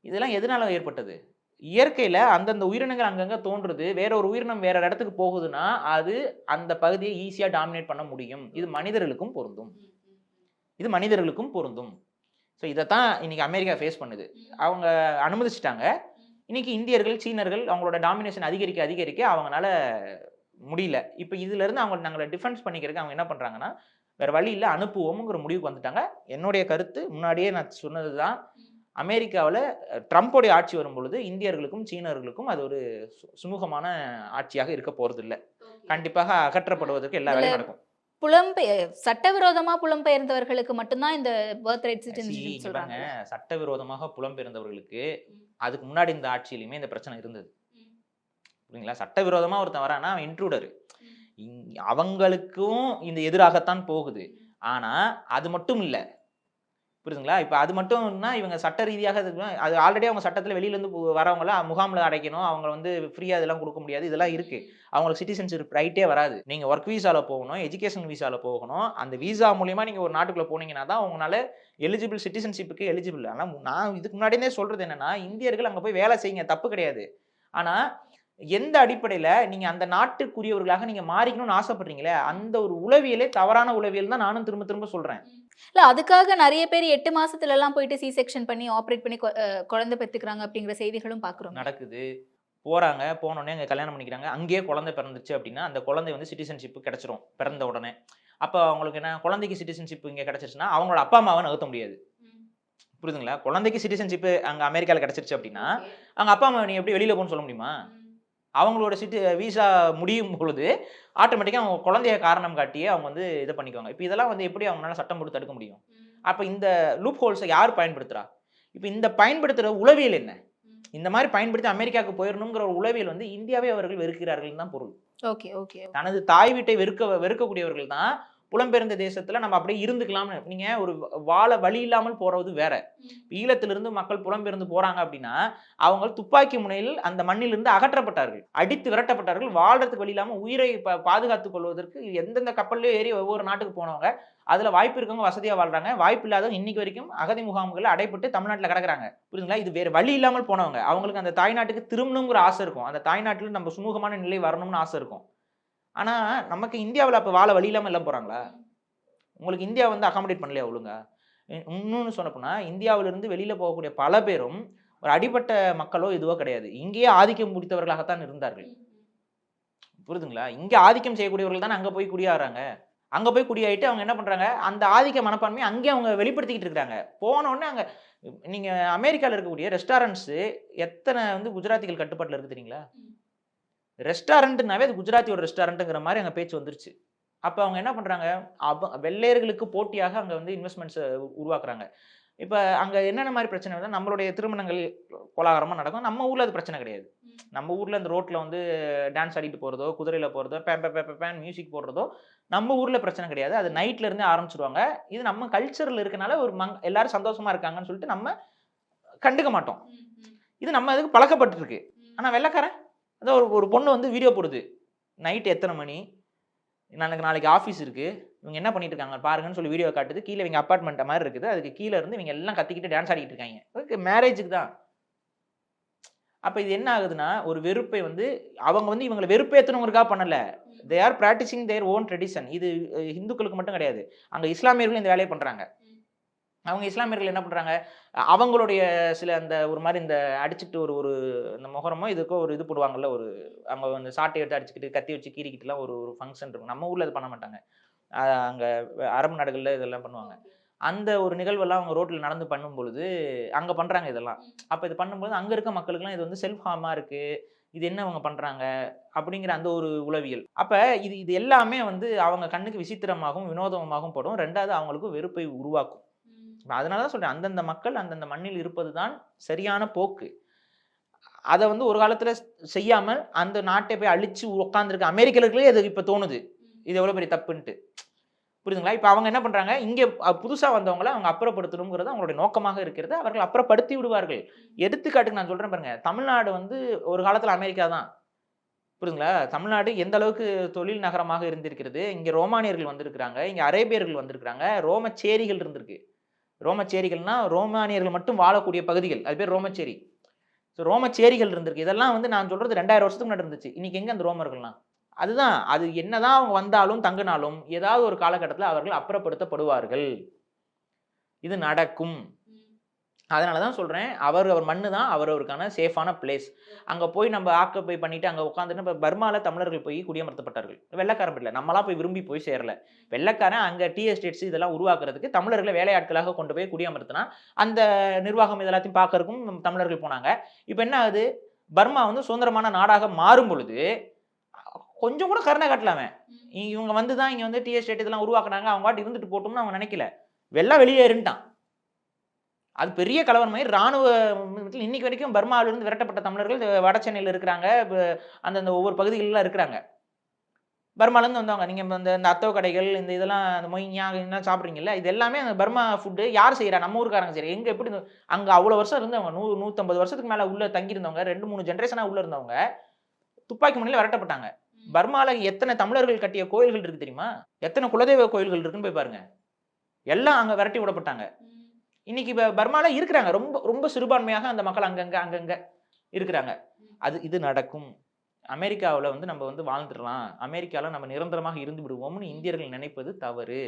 இதெல்லாம் எதனால ஏற்பட்டது? இயற்கையில அந்தந்த உயிரினங்கள் அங்கங்க தோன்றுது. வேற ஒரு உயிரினம் வேற இடத்துக்கு போகுதுன்னா, அது அந்த பகுதிய ஈஸியா டாமினேட் பண்ண முடியும். இது மனிதர்களுக்கும் பொருந்தும். இது மனிதர்களுக்கும் பொருந்தும். ஸோ இதத்தான் இன்னைக்கு அமெரிக்கா ஃபேஸ் பண்ணுது. அவங்க அனுமதிச்சுட்டாங்க. இன்னைக்கு இந்தியர்கள், சீனர்கள் அவங்களோட டாமினேஷன் அதிகரிக்க அவங்கனால முடியல. இப்ப இதுலருந்து நாங்கள டிஃபென்ஸ் பண்ணிக்கிறதுக்கு அவங்க என்ன பண்றாங்கன்னா, வேற வழி இல்ல அனுப்புவோம்ங்கிற முடிவுக்கு வந்துட்டாங்க. என்னுடைய கருத்து முன்னாடியே நான் சொன்னது தான். அமெரிக்காவுல ட்ரம்போடைய ஆட்சி வரும்பொழுது இந்தியர்களுக்கும், சீனர்களுக்கும் அது ஒரு சுமூகமான ஆட்சியாக இருக்க போறதில்ல. கண்டிப்பாக அகற்றப்படுவதற்கு எல்லா இதுல வேலையும் நடக்கும். சட்டவிரோதமா புலம்பெயர்ந்தவர்களுக்கு மட்டும் தான் இந்த பர்த் ரைட் இங்க சிட்டிசன்ஷிப் பாருங்க, சொல்றாங்கல்ல. சட்டவிரோதமாக புலம்பெயர்ந்தவர்களுக்கு அதுக்கு முன்னாடி இந்த ஆட்சியிலுமே இந்த பிரச்சனை இருந்தது. புரியுதுங்களா? சட்டவிரோதமா ஒருத்தன் வரான்னா அவன் இன்ட்ரூடர். அவங்களுக்கும் இந்த எதிராகத்தான் போகுது. ஆனா அது மட்டும் இல்ல. புரியுதுங்களா? இப்ப அது மட்டும்னா இவங்க சட்ட ரீதியாக அது ஆல்ரெடி அவங்க சட்டத்துல வெளியில இருந்து வரவங்கள முகாம்ல அடைக்கணும். அவங்க வந்து ஃப்ரீயா இதெல்லாம் குடுக்க முடியாது. இதெல்லாம் இருக்கு. அவங்களுக்கு சிட்டிசன்ஷிப் ரைட்டே வராது. நீங்க வொர்க் விசால போகணும், எஜுகேஷன் விசால போகணும். அந்த விசா மூலியமா நீங்க ஒரு நாட்டுக்குள்ள போனீங்கன்னா தான் உங்களால சிட்டிசன்ஷிப்க்கு எலிஜிபிள். ஆனா நான் இதுக்கு முன்னாடியே சொல்றது என்னன்னா, இந்தியர்கள் அங்க போய் வேலை செய்யுங்க. தப்பு கிடையாது. ஆனா எந்த அடிப்படையில நீங்க அந்த நாட்டுக்குரியவர்களாக நீங்க மாறிக்கணும்னு ஆசைப்படுறீங்களே, அந்த ஒரு உளவியலே தவறான உளவியல் தான் நானும் திரும்ப திரும்ப சொல்றேன். இல்ல அதுக்காக நெறைய பேர் 8 மாசத்துல எல்லாம் போயிட்டு சி செக்ஷன் பண்ணி ஆப்பரேட் பண்ணி குழந்தை பெத்துக்கிறாங்க அப்படிங்கிற செய்திகளும் பார்க்குறோம். நடக்குது. போறாங்க. போனோனே அங்க கல்யாணம் பண்ணிக்கிறாங்க. அங்கேயே குழந்தை பிறந்துச்சு அப்டின்னா, அந்த குழந்தை வந்து சிட்டிசன்ஷிப் கிடைச்சிரும். பிறந்த உடனே. அப்ப அவங்களுக்கு என்ன குழந்தைக்கு சிட்டிசன்ஷிப் இங்க கிடைச்சிருச்சுன்னா, அவங்களோட அப்பா அம்மாவ நகர்த்த முடியாது. புரியுதுங்களா? குழந்தைக்கு சிட்டிசன்ஷிப் அங்க அமெரிக்கால கிடைச்சிருச்சு அப்டின்னா, அவங்க அப்பா அம்மாவ நீ எப்படி வெளியில போன்னு சொல்ல முடியுமா? அவங்களோட விசா முடியும் பொழுது, ஆட்டோமேட்டிக்கா அவங்க குழந்தைய காரணம் காட்டியே அவங்க வந்து இத பண்ணிக்குவாங்க. இப்ப இதெல்லாம் வந்து எப்படி அவங்களால சட்டம் போட்டு தடுக்க முடியும்? அப்ப இந்த லூப் ஹோல்ஸ யார் பயன்படுத்துறா? இப்ப இந்த பயன்படுத்துற உளவியல் என்ன? இந்த மாரி பயன்படுத்தி அமெரிக்காவுக்கு போயிரணும்ங்கிற ஒரு உளவியல் வந்து இந்தியாவை அவர்கள் வெறுக்கிறார்கள் தான் பொருள். Okay, okay. தனது தாய் வீட்டை வெறுக்கக்கூடியவர்கள் தான் புலம்பெயர்ந்த தேசத்துல நம்ம அப்படியே இருந்துக்கலாம்னு. நீங்க ஒரு வாழ வழி இல்லாமல் போறது வேற. ஈழத்திலிருந்து மக்கள் புலம்பெயர்ந்து போறாங்க அப்படின்னா, அவங்க துப்பாக்கி முனையில் அந்த மண்ணிலிருந்து அகற்றப்பட்டார்கள். அடித்து விரட்டப்பட்டார்கள். வாழ்றதுக்கு வழி இல்லாம உயிரை பாதுகாத்துக் கொள்வதற்கு எந்தெந்த கப்பல்லயோ ஏறி ஒவ்வொரு நாட்டுக்கு போனவங்க, அதுல வாய்ப்பு இருக்கவங்க வசதியா வாழ்றாங்க. வாய்ப்பு இல்லாதவங்க இன்னைக்கு வரைக்கும் அகதி முகாம்கள்ல அடைபட்டு தமிழ்நாட்டுல கிடக்குறாங்க. புரியுதுங்களா? இது வேற வழி இல்லாமல் போனவங்க. அவங்களுக்கு அந்த தாய்நாட்டுக்கு திரும்பணுங்கிற ஆசை இருக்கும். அந்த தாய்நாட்டுல நம்ம சுமூகமான நிலை வரணும்னு ஆசை இருக்கும். ஆனா, நமக்கு இந்தியாவுல அப்ப வாழ வழி இல்லாம எல்லாம் போறாங்களா? உங்களுக்கு இந்தியா வந்து அகாமடேட் பண்ணலையா ஒழுங்கா? இன்னொன்னு சொல்லப்போனா, இந்தியாவிலிருந்து வெளியில போகக்கூடிய பல பேரும் ஒரு அடிப்பட்ட மக்களோ இதுவோ கிடையாது. இங்கேயே ஆதிக்கம் முடித்தவர்களாகத்தான் இருந்தார்கள். புரியுதுங்களா? இங்க ஆதிக்கம் செய்யக்கூடியவர்கள் தானே அங்க போய் குடியாறாங்க. அங்க போய் குடியாயிட்டு அவங்க என்ன பண்றாங்க? அந்த ஆதிக்க மனப்பான்மைய அங்கேயே அவங்க வெளிப்படுத்திக்கிட்டு இருக்காங்க. போன உடனே அங்க நீங்க அமெரிக்கால இருக்கக்கூடிய ரெஸ்டாரண்ட்ஸ் எத்தன வந்து குஜராத்திகள் கட்டுப்பாட்டுல இருக்கு தெரியுங்களா? ரெஸ்டாரண்ட்னாவே அது குஜராத்தியோட ரெஸ்டாரண்ட்ங்கிற மாரி அங்க பேச்சு வந்துருச்சு. அப்ப அவங்க என்ன பண்றாங்க? வெள்ளையர்களுக்கு போட்டியாக அங்க வந்து இன்வெஸ்ட்மென்ட்ஸ உருவாக்குறாங்க. இப்ப அங்க என்னென்ன மாரி பிரச்சனை வருதுன்னா, நம்மளுடைய திருமணங்கள் கோலாகலமா நடக்கும். நம்ம ஊர்ல அது பிரச்சனை கிடையாது. நம்ம ஊர்ல இந்த ரோட்ல வந்து டான்ஸ் ஆடிட்டு போறதோ, குதிரையில போறதோ, பே பே பே பே பேன்னு மியூசிக் போடுறதோ, நம்ம ஊர்ல பிரச்சனை கிடையாது. அது நைட்ல இருந்தே ஆரம்பிச்சுருவாங்க. இது நம்ம கல்ச்சர்ல இருக்கனால ஒரு எல்லாரும் சந்தோஷமா இருக்காங்கன்னு சொல்லிட்டு நம்ம கண்டுக்க மாட்டோம். இது நம்ம அதுக்கு பழக்கப்பட்டுருக்கு. ஆனா வெள்ளைக்காரன் அதான் ஒரு பொண்ணு வந்து வீடியோ போடுது. நைட் எத்தன மணி? நாளைக்கு ஆஃபீஸ் இருக்கு. இவங்க என்ன பண்ணிட்டு இருக்காங்க பாருங்கன்னு சொல்லி வீடியோ காட்டுது. கீழ இவங்க அபார்ட்மெண்ட் மாரி இருக்குது. அதுக்கு கீழ இருந்து இவங்க எல்லாம் கத்திக்கிட்டு டான்ஸ் ஆடிட்டு இருக்காங்க. அதுக்கு மேரேஜ்க்கு தான். அப்ப இது என்ன ஆகுதுன்னா, ஒரு வெறுப்பை வந்து அவங்க வந்து இவங்கள வெறுப்பேத்தணுங்கிறதுக்காக பண்ணல. They are practising their own tradition. இது இந்துக்களுக்கு மட்டும் கிடையாது. அங்கே இஸ்லாமியர்களும் இந்த வேலையை பண்ணுறாங்க. அவங்க இஸ்லாமியர்கள் என்ன பண்ணுறாங்க, அவங்களுடைய சில அந்த ஒரு மாதிரி இந்த அடிச்சுட்டு ஒரு ஒரு இந்த முகரமோ இதுக்கோ ஒரு இது போடுவாங்கல்ல, ஒரு அவங்க அந்த சாட்டை எடுத்து அடிச்சுக்கிட்டு கத்தி வச்சு கீறிக்கிட்டுலாம் ஒரு ஒரு ஃபங்க்ஷன் இருக்கும். நம்ம ஊரில் இது பண்ண மாட்டாங்க. அங்கே அரபு நாடுகளில் இதெல்லாம் பண்ணுவாங்க. அந்த ஒரு நிகழ்வெல்லாம் அவங்க ரோட்டில் நடந்து பண்ணும் பொழுது அங்கே பண்ணுறாங்க இதெல்லாம். அப்போ இது பண்ணும்போது அங்கே இருக்க மக்களுக்குலாம் இது வந்து செல்ஃப் ஹார்மாக இருக்குது, இது என்ன அவங்க பண்ணுறாங்க அப்படிங்கிற அந்த ஒரு உளவியல். அப்போ இது இது எல்லாமே வந்து அவங்க கண்ணுக்கு விசித்திரமாகவும் வினோதமாகவும் படும். ரெண்டாவது அவங்களுக்கு வெறுப்பை உருவாக்கும். அதனால தான் சொல்கிறேன், அந்தந்த மக்கள் அந்தந்த மண்ணில் இருப்பது தான் சரியான போக்கு. அதை வந்து ஒரு காலத்தில் செய்யாமல் அந்த நாட்டை போய் அழிச்சு உட்காந்துருக்க அமெரிக்கர்களுக்கே அது இப்போ தோணுது இது எவ்வளோ பெரிய தப்புன்ட்டு. புரியுதுங்களா? இப்போ அவங்க என்ன பண்ணுறாங்க, இங்கே புதுசாக வந்தவங்களை அவங்க அப்புறப்படுத்தணுங்கிறது அவங்களுடைய நோக்கமாக இருக்கிறது. அவர்கள் அப்புறப்படுத்தி விடுவார்கள். எடுத்துக்காட்டுக்கு நான் சொல்கிறேன் பாருங்க, தமிழ்நாடு வந்து ஒரு காலத்தில் அமெரிக்கா தான். புரியுதுங்களா? தமிழ்நாடு எந்த அளவுக்கு தொழில் நகரமாக இருந்திருக்கிறது. இங்கே ரோமானியர்கள் வந்திருக்கிறாங்க, இங்கே அரேபியர்கள் வந்திருக்கிறாங்க, ரோமச்சேரிகள் இருந்திருக்கு. ரோமச்சேரிகள்னா ரோமானியர்கள் மட்டும் வாழக்கூடிய பகுதிகள், அது பேர் ரோமச்சேரி. ஸோ ரோமச்சேரிகள் இருந்திருக்கு. இதெல்லாம் வந்து நான் சொல்கிறது 2000 வருஷத்துக்கு முன்னாடி இருந்துச்சு. இன்றைக்கி எங்கே அந்த ரோமர்கள்லாம்? அதுதான், அது என்னதான் அவங்க வந்தாலும் தங்கினாலும் ஏதாவது ஒரு காலகட்டத்தில் அவர்கள் அப்புறப்படுத்தப்படுவார்கள். இது நடக்கும். அதனால தான் சொல்கிறேன், அவர் மண்ணு தான் அவருக்கான சேஃபான பிளேஸ். அங்கே போய் நம்ம ஆக்குபை பண்ணிவிட்டு அங்கே உட்காந்துட்டு இப்போ பர்மாவில் தமிழர்கள் போய் குடியமர்த்தப்பட்டார்கள். வெள்ளைக்காரன் இல்லை, நம்மளாம் போய் விரும்பி போய் சேரல. வெள்ளைக்காரன் அங்கே டீ எஸ்டேட்ஸ் இதெல்லாம் உருவாக்குறதுக்கு தமிழர்களை வேலையாட்களாக கொண்டு போய் குடியமர்த்தினா அந்த நிர்வாகம் இதெல்லாத்தையும் பார்க்கறதுக்கும் தமிழர்கள் போனாங்க. இப்போ என்ன ஆகுது, பர்மா வந்து சுதந்திரமான நாடாக மாறும் பொழுது கொஞ்சம் கூட கருணை காட்டலாமே. இவங்க வந்து தான் இங்கே வந்து டீ எஸ்டேட் இதெல்லாம் உருவாக்குனாங்க, அவங்க பாட்டு இருந்துட்டு போட்டோம்னு அவங்க நினைக்கல. வெள்ளை வெளியேறின்ட்டான். அது பெரிய கலவரம் மாதிரி ராணுவ இன்னைக்கு வரைக்கும் பர்மாவிலிருந்து விரட்டப்பட்ட தமிழர்கள் வட சென்னையில் இருக்கிறாங்க, அந்தந்த ஒவ்வொரு பகுதிகளெலாம் இருக்கிறாங்க. பர்மாலேருந்து வந்தவங்க. நீங்கள் இந்த அத்தோ கடைகள் இந்த இதெல்லாம் அந்த மொய்யா இதெல்லாம் சாப்பிட்றீங்கல்ல, இது எல்லாமே அந்த பர்மா ஃபுட்டு யார் செய்கிறா? நம்ம ஊருக்காரங்க செய்கிறா. எங்கே எப்படி அங்கே அவ்வளோ வருஷம் இருந்தவங்க, 100-150 வருஷத்துக்கு மேலே உள்ளே தங்கியிருந்தவங்க, 2-3 ஜென்ரேஷனாக உள்ளே இருந்தவங்க துப்பாக்கி முனையில் விரட்டப்பட்டாங்க. பர்மாவில் எத்தனை தமிழர்கள் கட்டிய கோயில்கள் இருக்குது தெரியுமா? எத்தனை குலதெய்வ கோயில்கள் இருக்குன்னு போய் பாருங்க. எல்லாம் அங்கே விரட்டி விடப்பட்டாங்க. இன்னைக்கு பர்மாவில் இருக்கிறாங்க, ரொம்ப ரொம்ப சிறுபான்மையாக அந்த மக்கள் அங்கங்கே இருக்கிறாங்க. இது நடக்கும். அமெரிக்காவில் வந்து நம்ம வந்து வாழ்ந்துடலாம், அமெரிக்காவில் நம்ம நிரந்தரமாக இருந்து விடுவோம்னு இந்தியர்கள் நினைப்பது தவறு.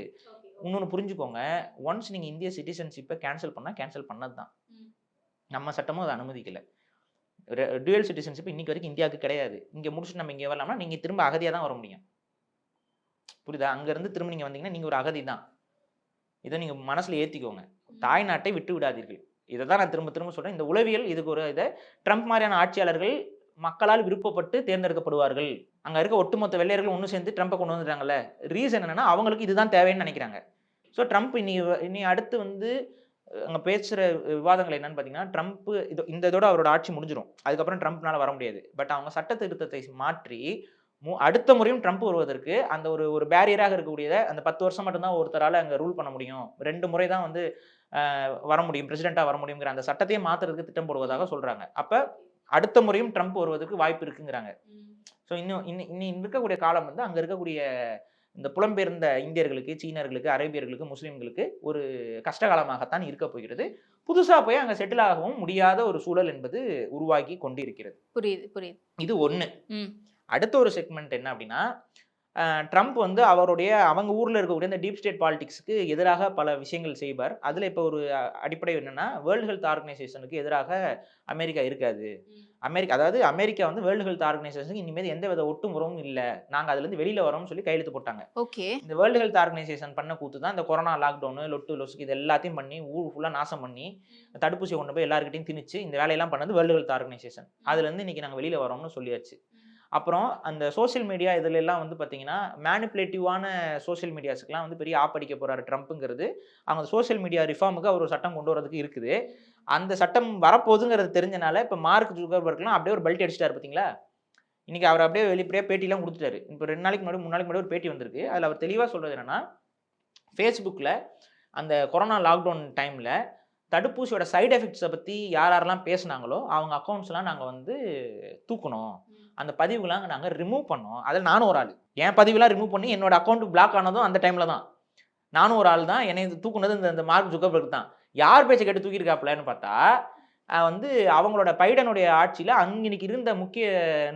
இன்னொன்று புரிஞ்சுக்கோங்க, ஒன்ஸ் நீங்கள் இந்திய சிட்டிசன்ஷிப்பை கேன்சல் பண்ணால் கேன்சல் பண்ணது தான். நம்ம சட்டமும் அதை அனுமதிக்கலை. டுவல் சிட்டிசன்ஷிப் இன்னைக்கு வரைக்கும் இந்தியாவுக்கு கிடையாது. இங்கே முடிச்சுட்டு நம்ம இங்கே வரலாம்னா நீங்கள் திரும்ப அகதியாக தான் வர முடியும். புரியுதா? அங்கேருந்து திரும்ப நீங்கள் வந்தீங்கன்னா நீங்கள் ஒரு அகதி தான். இதை நீங்கள் மனசில் ஏற்றிக்கோங்க. தாய்நாட்டை விட்டு விடாதீர்கள். இதை தான் நான் திரும்ப திரும்ப சொல்கிறேன். இந்த உளவியல் இதுக்கு ஒரு இதை ட்ரம்ப் மாதிரியான ஆட்சியாளர்கள் மக்களால் விருப்பப்பட்டு தேர்ந்தெடுக்கப்படுவார்கள். அங்கே இருக்க ஒட்டுமொத்த வெள்ளையர்கள் ஒன்று சேர்ந்து ட்ரம்ப்பை கொண்டு வந்துட்டாங்கல்ல. ரீசன் என்னென்னா அவங்களுக்கு இதுதான் தேவைன்னு நினைக்கிறாங்க. ஸோ ட்ரம்ப் இனி அடுத்து வந்து அங்கே பேசுகிற விவாதங்கள் என்னன்னு பார்த்தீங்கன்னா, ட்ரம்ப் இதோட அவரோட ஆட்சி முடிஞ்சிடும். அதுக்கப்புறம் ட்ரம்ப்னால வர முடியாது. பட் அவங்க சட்ட திருத்தத்தை மாற்றி அடுத்த முறையும் ட்ரம்ப் வருவதற்கு அந்த ஒரு பேரியராக இருக்கக்கூடியதை அந்த 10 வருஷம் மட்டும்தான் ஒருத்தரால் அங்கே ரூல் பண்ண முடியும், 2 முறை தான் வந்து வர முடியும், பிரசிடெண்ட்டாக வர முடியுங்கிற அந்த சட்டத்தையே மாற்றுறதுக்கு திட்டம் போடுவதாக சொல்கிறாங்க. அப்போ அடுத்த முறையும் ட்ரம்ப் வருவதற்கு வாய்ப்பு இருக்குங்கிறாங்க. ஸோ இன்னும் இருக்கக்கூடிய காலம் வந்து அங்கே இருக்கக்கூடிய இந்த புலம்பெயர்ந்த இந்தியர்களுக்கு, சீனர்களுக்கு, அரேபியர்களுக்கு, முஸ்லீம்களுக்கு ஒரு கஷ்டகாலமாகத்தான் இருக்க போகிறது. புதுசாக போய் அங்கே செட்டில் ஆகவும் முடியாத ஒரு சூழல் என்பது உருவாகி கொண்டிருக்கிறது. புரியுது. இது ஒன்று. அடுத்த ஒரு செக்மெண்ட் என்ன அப்படின்னா, ட்ரம்ப் வந்து அவங்க ஊரில் இருக்கக்கூடிய இந்த டீப் ஸ்டேட் பாலிடிக்ஸுக்கு எதிராக பல விஷயங்கள் செய்வார். அதில் இப்போ ஒரு அடிப்படை என்னென்னா, வேர்ல்டு ஹெல்த் ஆர்கனைசேஷனுக்கு எதிராக அமெரிக்கா இருக்காது. அமெரிக்கா வந்து வேர்ல்டு ஹெல்த் ஆர்கனைசேஷனுக்கு இனிமேல் எந்த வித ஒட்டுமுறவும் இல்லை, நாங்கள் அதுலேருந்து வெளியில் வரோம்னு சொல்லி கையெழுத்து போட்டாங்க. ஓகே. இந்த வேர்ல்டு ஹெல்த் ஆர்கனைசேஷன் பண்ண கூத்து தான் இந்த கொரோனா லாக்டவுனு, லொசுக்கு இது எல்லாத்தையும் பண்ணி ஊர் ஃபுல்லாக நாசம் பண்ணி தடுப்பூசியை கொண்டு போய் எல்லாருக்கிட்டையும் திணிச்சு இந்த வேலையெல்லாம் பண்ணது வேர்ல்டு ஹெல்த் ஆர்கனைசேஷன். அதுலேருந்து இன்றைக்கி நாங்கள் வெளியில் வரோம்னு சொல்லியாச்சு. அப்புறம் அந்த சோசியல் மீடியா இதிலெல்லாம் வந்து பார்த்தீங்கன்னா, மேனிப்புலேட்டிவான சோசியல் மீடியாஸுக்கெலாம் வந்து பெரிய ஆப்படிக்க போகிறாரு ட்ரம்ப்புங்கிறது. அவங்க சோசியல் மீடியா ரிஃபார்முக்கு அவர் ஒரு சட்டம் கொண்டு வரதுக்கு இருக்குது. அந்த சட்டம் வரப்போகுதுங்கிறது தெரிஞ்சனால இப்போ மார்க் ஜுக்கர்பர்க்லாம் அப்படியே ஒரு பெல்ட் அடிச்சிட்டாரு பார்த்தீங்களா. இன்றைக்கி அவர் அப்படியே வெளிப்படையாக பேட்டிலாம் கொடுத்துட்டாரு. இப்போ 2 நாளைக்கு முன்னாடி 3 நாளைக்கு முன்னாடி ஒரு பேட்டி வந்திருக்கு. அதில் அவர் தெளிவாக சொல்கிறது என்னென்னா, ஃபேஸ்புக்கில் அந்த கொரோனா லாக்டவுன் டைமில் தடுப்பூசியோட சைடு எஃபெக்ட்ஸை பற்றி யாரெல்லாம் பேசுனாங்களோ அவங்க அக்கௌண்ட்ஸ்லாம் நாங்கள் வந்து தூக்கணும், அந்த பதிவுலாம் நாங்கள் ரிமூவ் பண்ணோம். அதில் நானும் ஒரு ஆள். என் பதிவுலாம் ரிமூவ் பண்ணி என்னோட அக்கௌண்ட் பிளாக் ஆனதும் அந்த டைமில் தான். நானும் ஒரு ஆள் தான். என்னை தூக்குனது இந்த மார்க் ஜுக்கர்பர்க் தான். யார் பேச்சை கேட்டு தூக்கியிருக்காப்லன்னு பார்த்தா, வந்து அவங்களோட பைடனுடைய ஆட்சியில் அன்னைக்கு இருந்த முக்கிய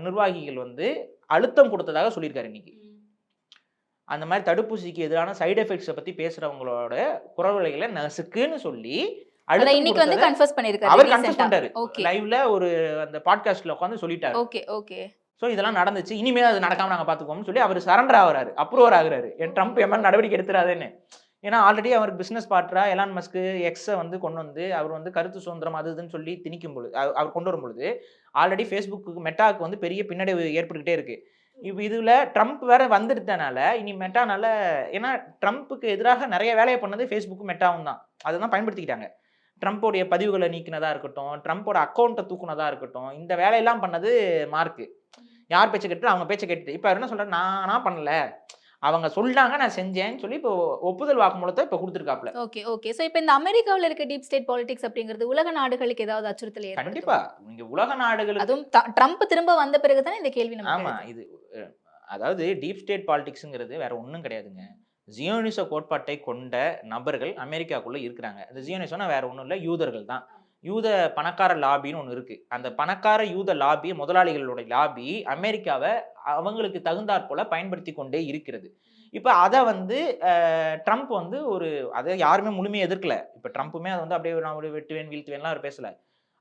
நிர்வாகிகள் வந்து அழுத்தம் கொடுத்ததாக சொல்லியிருக்காரு இன்னைக்கு. அந்த மாதிரி தடுப்பூசிக்கு எதிரான சைடு எஃபெக்ட்ஸை பத்தி பேசுறவங்களோட குரவலைகளை நசுக்குன்னு சொல்லி அத இன்னைக்கு வந்து கன்ஃபஸ் பண்ணிருக்காரு அவர் கன்ஃபஸ் ரீசெண்டா. பண்ணிட்டாரு. ஓகே லைவ்ல ஒரு அந்த பாட்காஸ்ட்ல உட்கார்ந்து சொல்லிட்டாரு. ஓகே ஓகே சோ இதெல்லாம் நடந்துச்சு, இனிமே அது நடக்காம நாங்க பாத்துக்குவோம்னு சொல்லி அவர் சரண்டர் ஆகுறாரு, அப்ரூவர் ஆகுறாரு. ட்ரம்ப் என் மேல நடவடிக்கை எடுத்துறாதுன்னு. ஏன்னா ஆல்ரெடி அவர் பிசினஸ் பார்ட்னரா எலான் மஸ்க் எக்ஸை வந்து கொண்டு வந்து அவர் வந்து கருத்து சுதந்திரம் அது இதுன்னு சொல்லி திணிக்கும் பொழுது அவர் கொண்டு வரும் பொழுது ஆல்ரெடி ஃபேஸ்புக்கு மெட்டாவுக்கு வந்து பெரிய பின்னடைவு ஏற்பட்டுக்கிட்டே இருக்கு. இப்போ இதுல ட்ரம்ப் வேற வந்துட்டனால இனி மெட்டானால, ஏன்னா ட்ரம்ப்புக்கு எதிராக நிறைய வேலையை பண்ணது ஃபேஸ்புக்கும் மெட்டாவும் தான். அதுதான் பயன்படுத்திக்கிட்டாங்க. ட்ரம்ப்போடைய பதிவுகளை நீக்கினதா இருக்கட்டும், ட்ரம்ப்போட அக்கௌண்ட்டை தூக்குனதா இருக்கட்டும், இந்த வேலையெல்லாம் பண்ணது மார்க்கு. யார் பேச்சை கேட்டு அவங்க பேச்சை கேட்டு இப்போ என்ன சொல்றாரு, நானா பண்ணல, அவங்க சொல்லிட்டாங்க நான் செஞ்சேன்னு சொல்லி இப்போ ஒப்புதல் வாக்குமூலத்தை இப்போ கொடுத்துருக்காப்ல. ஓகே ஓகே சோ இப்போ இந்த அமெரிக்காவுல இருக்க டீப் ஸ்டேட் பாலிடிக்ஸ் அப்படிங்கிறது உலக நாடுகளுக்கு ஏதாவது அச்சுறுத்தல் ஏற்படுத்துமா? கண்டிப்பா நீங்க உலக நாடுகளுக்கு அதுவும் ட்ரம்ப் திரும்ப வந்த பிறகு தானே இந்த கேள்வி நமக்கு ஆமா எழுது. இது அதாவது டீப் ஸ்டேட் பாலிடிக்ஸ்ங்கிறது வேற ஒன்றும் கிடையாதுங்க. ஜியோனிச கோட்பாட்டை கொண்ட நபர்கள் அமெரிக்காக்குள்ள இருக்கிறாங்க. இந்த ஜியோனிசம்னா வேற ஒன்றும் இல்லை, யூதர்கள் தான். யூத பணக்கார லாபின்னு ஒன்று இருக்கு. அந்த பணக்கார யூத லாபி, முதலாளிகளுடைய லாபி அமெரிக்காவை அவங்களுக்கு தகுந்தாற் போல பயன்படுத்தி கொண்டே இருக்கிறது. இப்போ அதை வந்து ட்ரம்ப் வந்து அதை யாருமே முழுமையாக எதிர்க்கல. இப்போ ட்ரம்ப்புமே அதை வந்து அப்படியே நான் வெட்டுவேன் வீழ்த்துவேன்லாம் அவர் பேசல.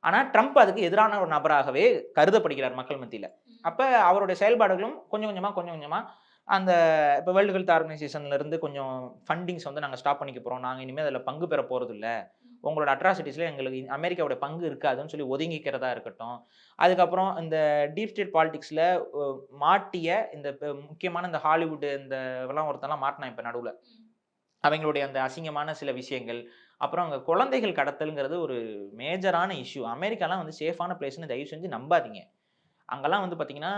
ஆனால் ட்ரம்ப் அதுக்கு எதிரான ஒரு நபராகவே கருதப்படுகிறார் மக்கள் மத்தியில். அப்போ அவருடைய செயல்பாடுகளும் கொஞ்சம் கொஞ்சமாக அந்த இப்போ வேர்ல்டு ஹெல்த் ஆர்கனைசேஷன்ல இருந்து கொஞ்சம் ஃபண்டிங்ஸ் வந்து நாங்கள் ஸ்டாப் பண்ணிக்க போகிறோம், நாங்கள் இனிமேல் அதில் பங்கு பெற போகிறது இல்லை, உங்களோட அட்ராசிட்டிஸில் எங்களுக்கு அமெரிக்காவோட பங்கு இருக்காதுன்னு சொல்லி ஒதுங்கிக்கிறதா இருக்கட்டும். அதுக்கப்புறம் இந்த டீப் ஸ்டேட் பாலிடிக்ஸில் மாட்டிய இந்த முக்கியமான இந்த ஹாலிவுட் இந்த ஒருத்தெல்லாம் மாட்டினா இப்போ நடுவில் அவங்களுடைய அந்த அசிங்கமான சில விஷயங்கள், அப்புறம் அங்கே குழந்தைகள் கடத்தலுங்கிறது ஒரு மேஜரான இஷ்யூ. அமெரிக்காலாம் வந்து சேஃபான பிளேஸ்ன்னு தயவு செஞ்சு நம்பாதீங்க. அங்கெல்லாம் வந்து பார்த்தீங்கன்னா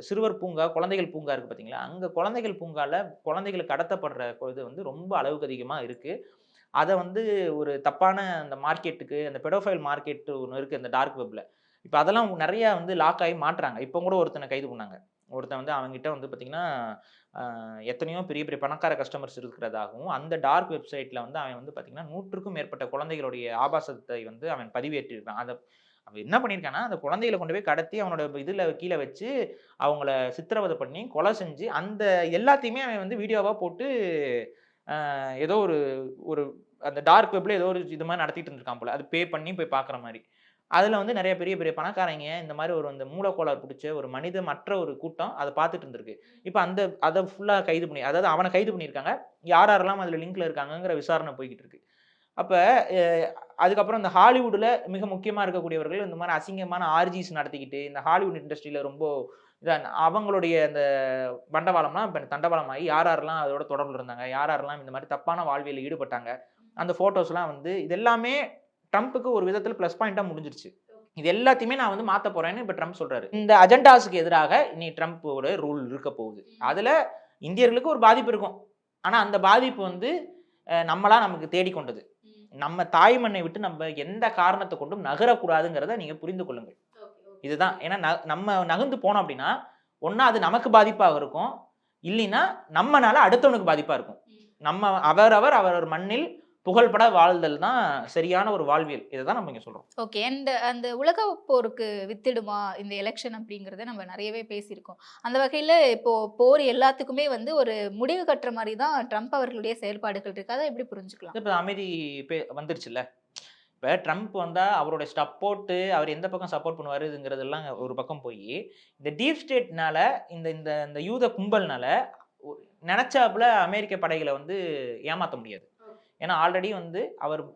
சிறுவர் பூங்கா, குழந்தைகள் பூங்கா இருக்குது பார்த்தீங்களா, அங்கே குழந்தைகள் பூங்காவில் குழந்தைகள் கடத்தப்படுற இது வந்து ரொம்ப அளவுக்கு அதிகமாக இருக்குது. அதை வந்து ஒரு தப்பான அந்த மார்க்கெட்டுக்கு, அந்த பெடோஃபைல் மார்க்கெட் ஒன்று இருக்குது அந்த டார்க் வெப்பில். இப்போ அதெல்லாம் நிறையா வந்து லாக் ஆகி மாட்டுறாங்க. இப்போ கூட ஒருத்தனை கைது பண்ணாங்க. ஒருத்தன் வந்து அவங்ககிட்ட வந்து பார்த்தீங்கன்னா எத்தனையோ பெரிய பெரிய பணக்கார கஸ்டமர்ஸ் இருக்கிறதாகவும், அந்த டார்க் வெப்சைட்டில் வந்து அவன் வந்து பார்த்தீங்கன்னா 100க்கும் மேற்பட்ட குழந்தைகளுடைய ஆபாசத்தை வந்து அவன் பதிவேற்றிருக்கான். அதை அவன் என்ன பண்ணியிருக்கான்னா, அந்த குழந்தைகளை கொண்டு போய் கடத்தி அவனோட இதில் கீழே வச்சு அவங்கள சித்திரவதை பண்ணி கொலை செஞ்சு அந்த எல்லாத்தையுமே அவன் வந்து வீடியோவாக போட்டு ஏதோ ஒரு ஒரு அந்த டார்க் வெப்பில் ஏதோ ஒரு இது மாதிரி நடத்திட்டு இருந்திருக்கான் போல. அது பே பண்ணி போய் பார்க்குற மாதிரி. அதில் வந்து நிறைய பெரிய பெரிய பணக்காரங்க இந்த மாதிரி அந்த மூலக்கோளாறு பிடிச்ச ஒரு மற்ற ஒரு கூட்டம் அதை பார்த்துட்டு இருந்திருக்கு. இப்போ அதை ஃபுல்லாக கைது பண்ணி, அதாவது அவனை கைது பண்ணியிருக்காங்க. யாரெல்லாம் அதில் லிங்க்ல இருக்காங்கங்கிற விசாரணை போய்கிட்டு இருக்கு. அப்போ அதுக்கப்புறம் இந்த ஹாலிவுட்டில் மிக முக்கியமாக இருக்கக்கூடியவர்கள் இந்த மாதிரி அசிங்கமான ஆர்ஜிஸ் நடத்திக்கிட்டு இந்த ஹாலிவுட் இண்டஸ்ட்ரியில் ரொம்ப இதான் அவங்களுடைய அந்த பண்டவாளம்லாம் இப்போ தண்டவாளமாகி யாரெல்லாம் அதோட தொடர்பில் இருந்தாங்க, யாரெல்லாம் இந்த மாதிரி தப்பான வாழ்வியலில் ஈடுபட்டாங்க, அந்த ஃபோட்டோஸ்லாம் வந்து இது எல்லாமே ட்ரம்ப்புக்கு ஒரு விதத்தில் ப்ளஸ் பாயிண்டாக முடிஞ்சிருச்சு. இது எல்லாத்தையுமே நான் வந்து மாற்ற போகிறேன்னு இப்போ ட்ரம்ப் சொல்கிறாரு. இந்த அஜெண்டாஸுக்கு எதிராக இனி ட்ரம்ப்போட ரூல் இருக்க போகுது. அதில் இந்தியர்களுக்கு ஒரு பாதிப்பு இருக்கும். ஆனால் அந்த பாதிப்பு வந்து நமக்கு தேடிக்கொண்டது. நம்ம தாய் மண்ணை விட்டு நம்ம எந்த காரணத்தை கொண்டும் நகரக்கூடாதுங்கிறத நீங்கள் புரிந்து கொள்ளுங்கள். இதுதான். ஏன்னா நம்ம நகர்ந்து போனோம் அப்படின்னா ஒன்றா அது நமக்கு பாதிப்பாக இருக்கும், இல்லைன்னா நம்மனால அடுத்தவனுக்கு பாதிப்பாக இருக்கும். நம்ம அவரவர் மண்ணில் புகழ்பட வாழ்தல் தான் சரியான ஒரு வாழ்வியல். இதை தான் நம்ம இங்கே சொல்கிறோம். ஓகே. அந்த உலக போருக்கு வித்திடுமா இந்த எலெக்ஷன் அப்படிங்கிறத நம்ம நிறையவே பேசியிருக்கோம். அந்த வகையில் இப்போ போர் எல்லாத்துக்குமே வந்து ஒரு முடிவு கட்டுற மாதிரி தான் ட்ரம்ப் அவர்களுடைய செயல்பாடுகள் இருக்கு. அதை எப்படி புரிஞ்சுக்கலாம்? இப்போ அமைதி வந்துருச்சுல்ல. இப்போ ட்ரம்ப் வந்தால் அவரோட சப்போர்ட்டு, அவர் எந்த பக்கம் சப்போர்ட் பண்ணுவாருங்கிறதெல்லாம் ஒரு பக்கம் போய் இந்த டீப் ஸ்டேட்னால இந்த இந்த யூத கும்பல்னால நினச்சாப்புல அமெரிக்க படைகளை வந்து ஏமாற்ற முடியாது. ஏன்னா ஆல்ரெடி வந்து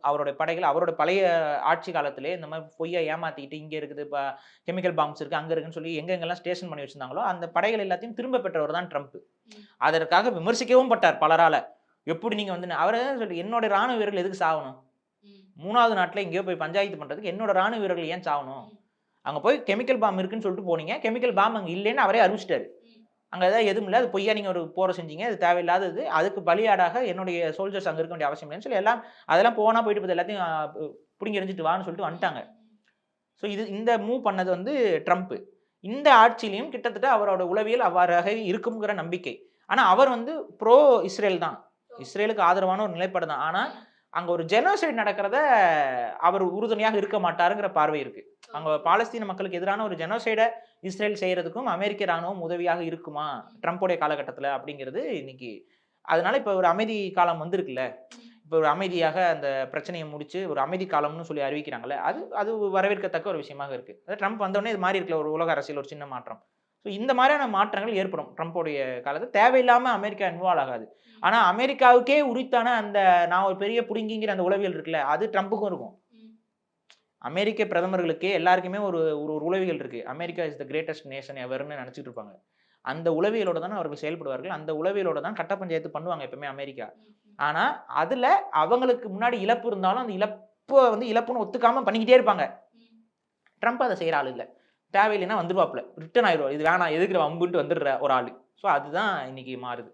அவருடைய படைகள் அவரோட பழைய ஆட்சி காலத்திலே இந்த மாதிரி பொய்யா ஏமாத்திக்கிட்டு இங்கே இருக்குது, இப்போ கெமிக்கல் பாம்ஸ் இருக்குது, அங்கே இருக்குன்னு சொல்லி எங்கெங்கெல்லாம் ஸ்டேஷன் பண்ணி வச்சுருந்தாங்களோ அந்த படைகள் எல்லாத்தையும் திரும்ப பெற்றவர் தான் ட்ரம்ப். அதற்காக விமர்சிக்கவும் பட்டார் பலரால். எப்படி நீங்கள் வந்து அவரை சொல்லி என்னோட ராணுவ வீரர்கள் எதுக்கு சாகணும், 3வது நாட்டில் எங்கேயோ போய் பஞ்சாயத்து பண்ணுறதுக்கு என்னோட ராணுவ வீரர்கள் ஏன் சாகணும், அங்கே போய் கெமிக்கல் பாம் இருக்குன்னு சொல்லிட்டு போனீங்க, கெமிக்கல் பாம் அங்கே இல்லைன்னு அவரே அறிவிச்சிட்டாரு. அங்கே ஏதாவது எதுவும் இல்லை, அது பொய்யா நீங்கள் ஒரு போரை செஞ்சீங்க, அது தேவையில்லாதது, அதுக்கு பலியாடாக என்னுடைய சோல்ஜர்ஸ் அங்கே இருக்க வேண்டிய அவசியம் இல்லைன்னு சொல்லி அதெல்லாம் போனால் போயிட்டு போது எல்லாத்தையும் பிடிங்கி எறிஞ்சிட்டு வான்னு சொல்லிட்டு வந்துட்டாங்க. ஸோ இந்த மூவ் பண்ணது வந்து ட்ரம்ப். இந்த ஆட்சியிலையும் கிட்டத்தட்ட அவரோட உளவியல் அவ்வாறாக இருக்குங்கிற நம்பிக்கை. ஆனால் அவர் வந்து ப்ரோ இஸ்ரேல் தான், இஸ்ரேலுக்கு ஆதரவான ஒரு நிலைப்பாடு தான். ஆனால் அங்க ஒரு ஜெனோசைட் நடக்கிறத அவர் உறுதுணையாக இருக்க மாட்டாருங்கிற பார்வை இருக்கு. அங்க பாலஸ்தீன மக்களுக்கு எதிரான ஒரு ஜெனோசைட இஸ்ரேல் செய்யறதுக்கும் அமெரிக்க ராணுவம் உதவியாக இருக்குமா ட்ரம்ப்போடைய காலகட்டத்துல அப்படிங்கிறது இன்னைக்கு. அதனால இப்ப ஒரு அமைதி காலம் வந்திருக்குல்ல, இப்ப ஒரு அமைதியாக அந்த பிரச்சனையை முடிச்சு ஒரு அமைதி காலம்னு சொல்லி அறிவிக்கிறாங்கல்ல, அது அது வரவேற்கத்தக்க ஒரு விஷயமாக இருக்கு. அதாவது ட்ரம்ப் வந்தோடனே இது மாறி இருக்குல்ல, ஒரு உலக அரசியல் ஒரு சின்ன மாற்றம். ஸோ இந்த மாதிரியான மாற்றங்கள் ஏற்படும் ட்ரம்ப்போடைய காலத்துல. தேவையில்லாம அமெரிக்கா இன்வால்வ் ஆகாது. ஆனா அமெரிக்காவுக்கே உரித்தான அந்த நான் ஒரு பெரிய புடுங்கிங்கிற அந்த உளவியல் இருக்குல்ல, அது ட்ரம்ப்புக்கும் இருக்கும். அமெரிக்க பிரதமர்களுக்கே எல்லாருக்குமே ஒரு ஒரு ஒரு உளவியல் இருக்கு. America is the greatest nation எவர்ன்னு நினைச்சிட்டு இருப்பாங்க. அந்த உளவியலோட தானே அவர்கள் செயல்படுவார்கள். அந்த உளவியலோட தான் கட்ட பஞ்சாயத்து பண்ணுவாங்க எப்பவுமே அமெரிக்கா. ஆனா அதுல அவங்களுக்கு முன்னாடி இழப்பு இருந்தாலும் அந்த இழப்ப வந்து இழப்புன்னு ஒத்துக்காம பண்ணிக்கிட்டே இருப்பாங்க. ட்ரம்ப் அத செய்ற ஆள் இல்ல. தேவையில்லைன்னா வந்துருவாப்புல. ரிட்டர்ன் ஆயிருவாரு. இது வேணாம் எதுக்குற வம்புன்ட்டு வந்துடுற ஒரு ஆளு. ஸோ அதுதான் இன்னைக்கு மாறுது.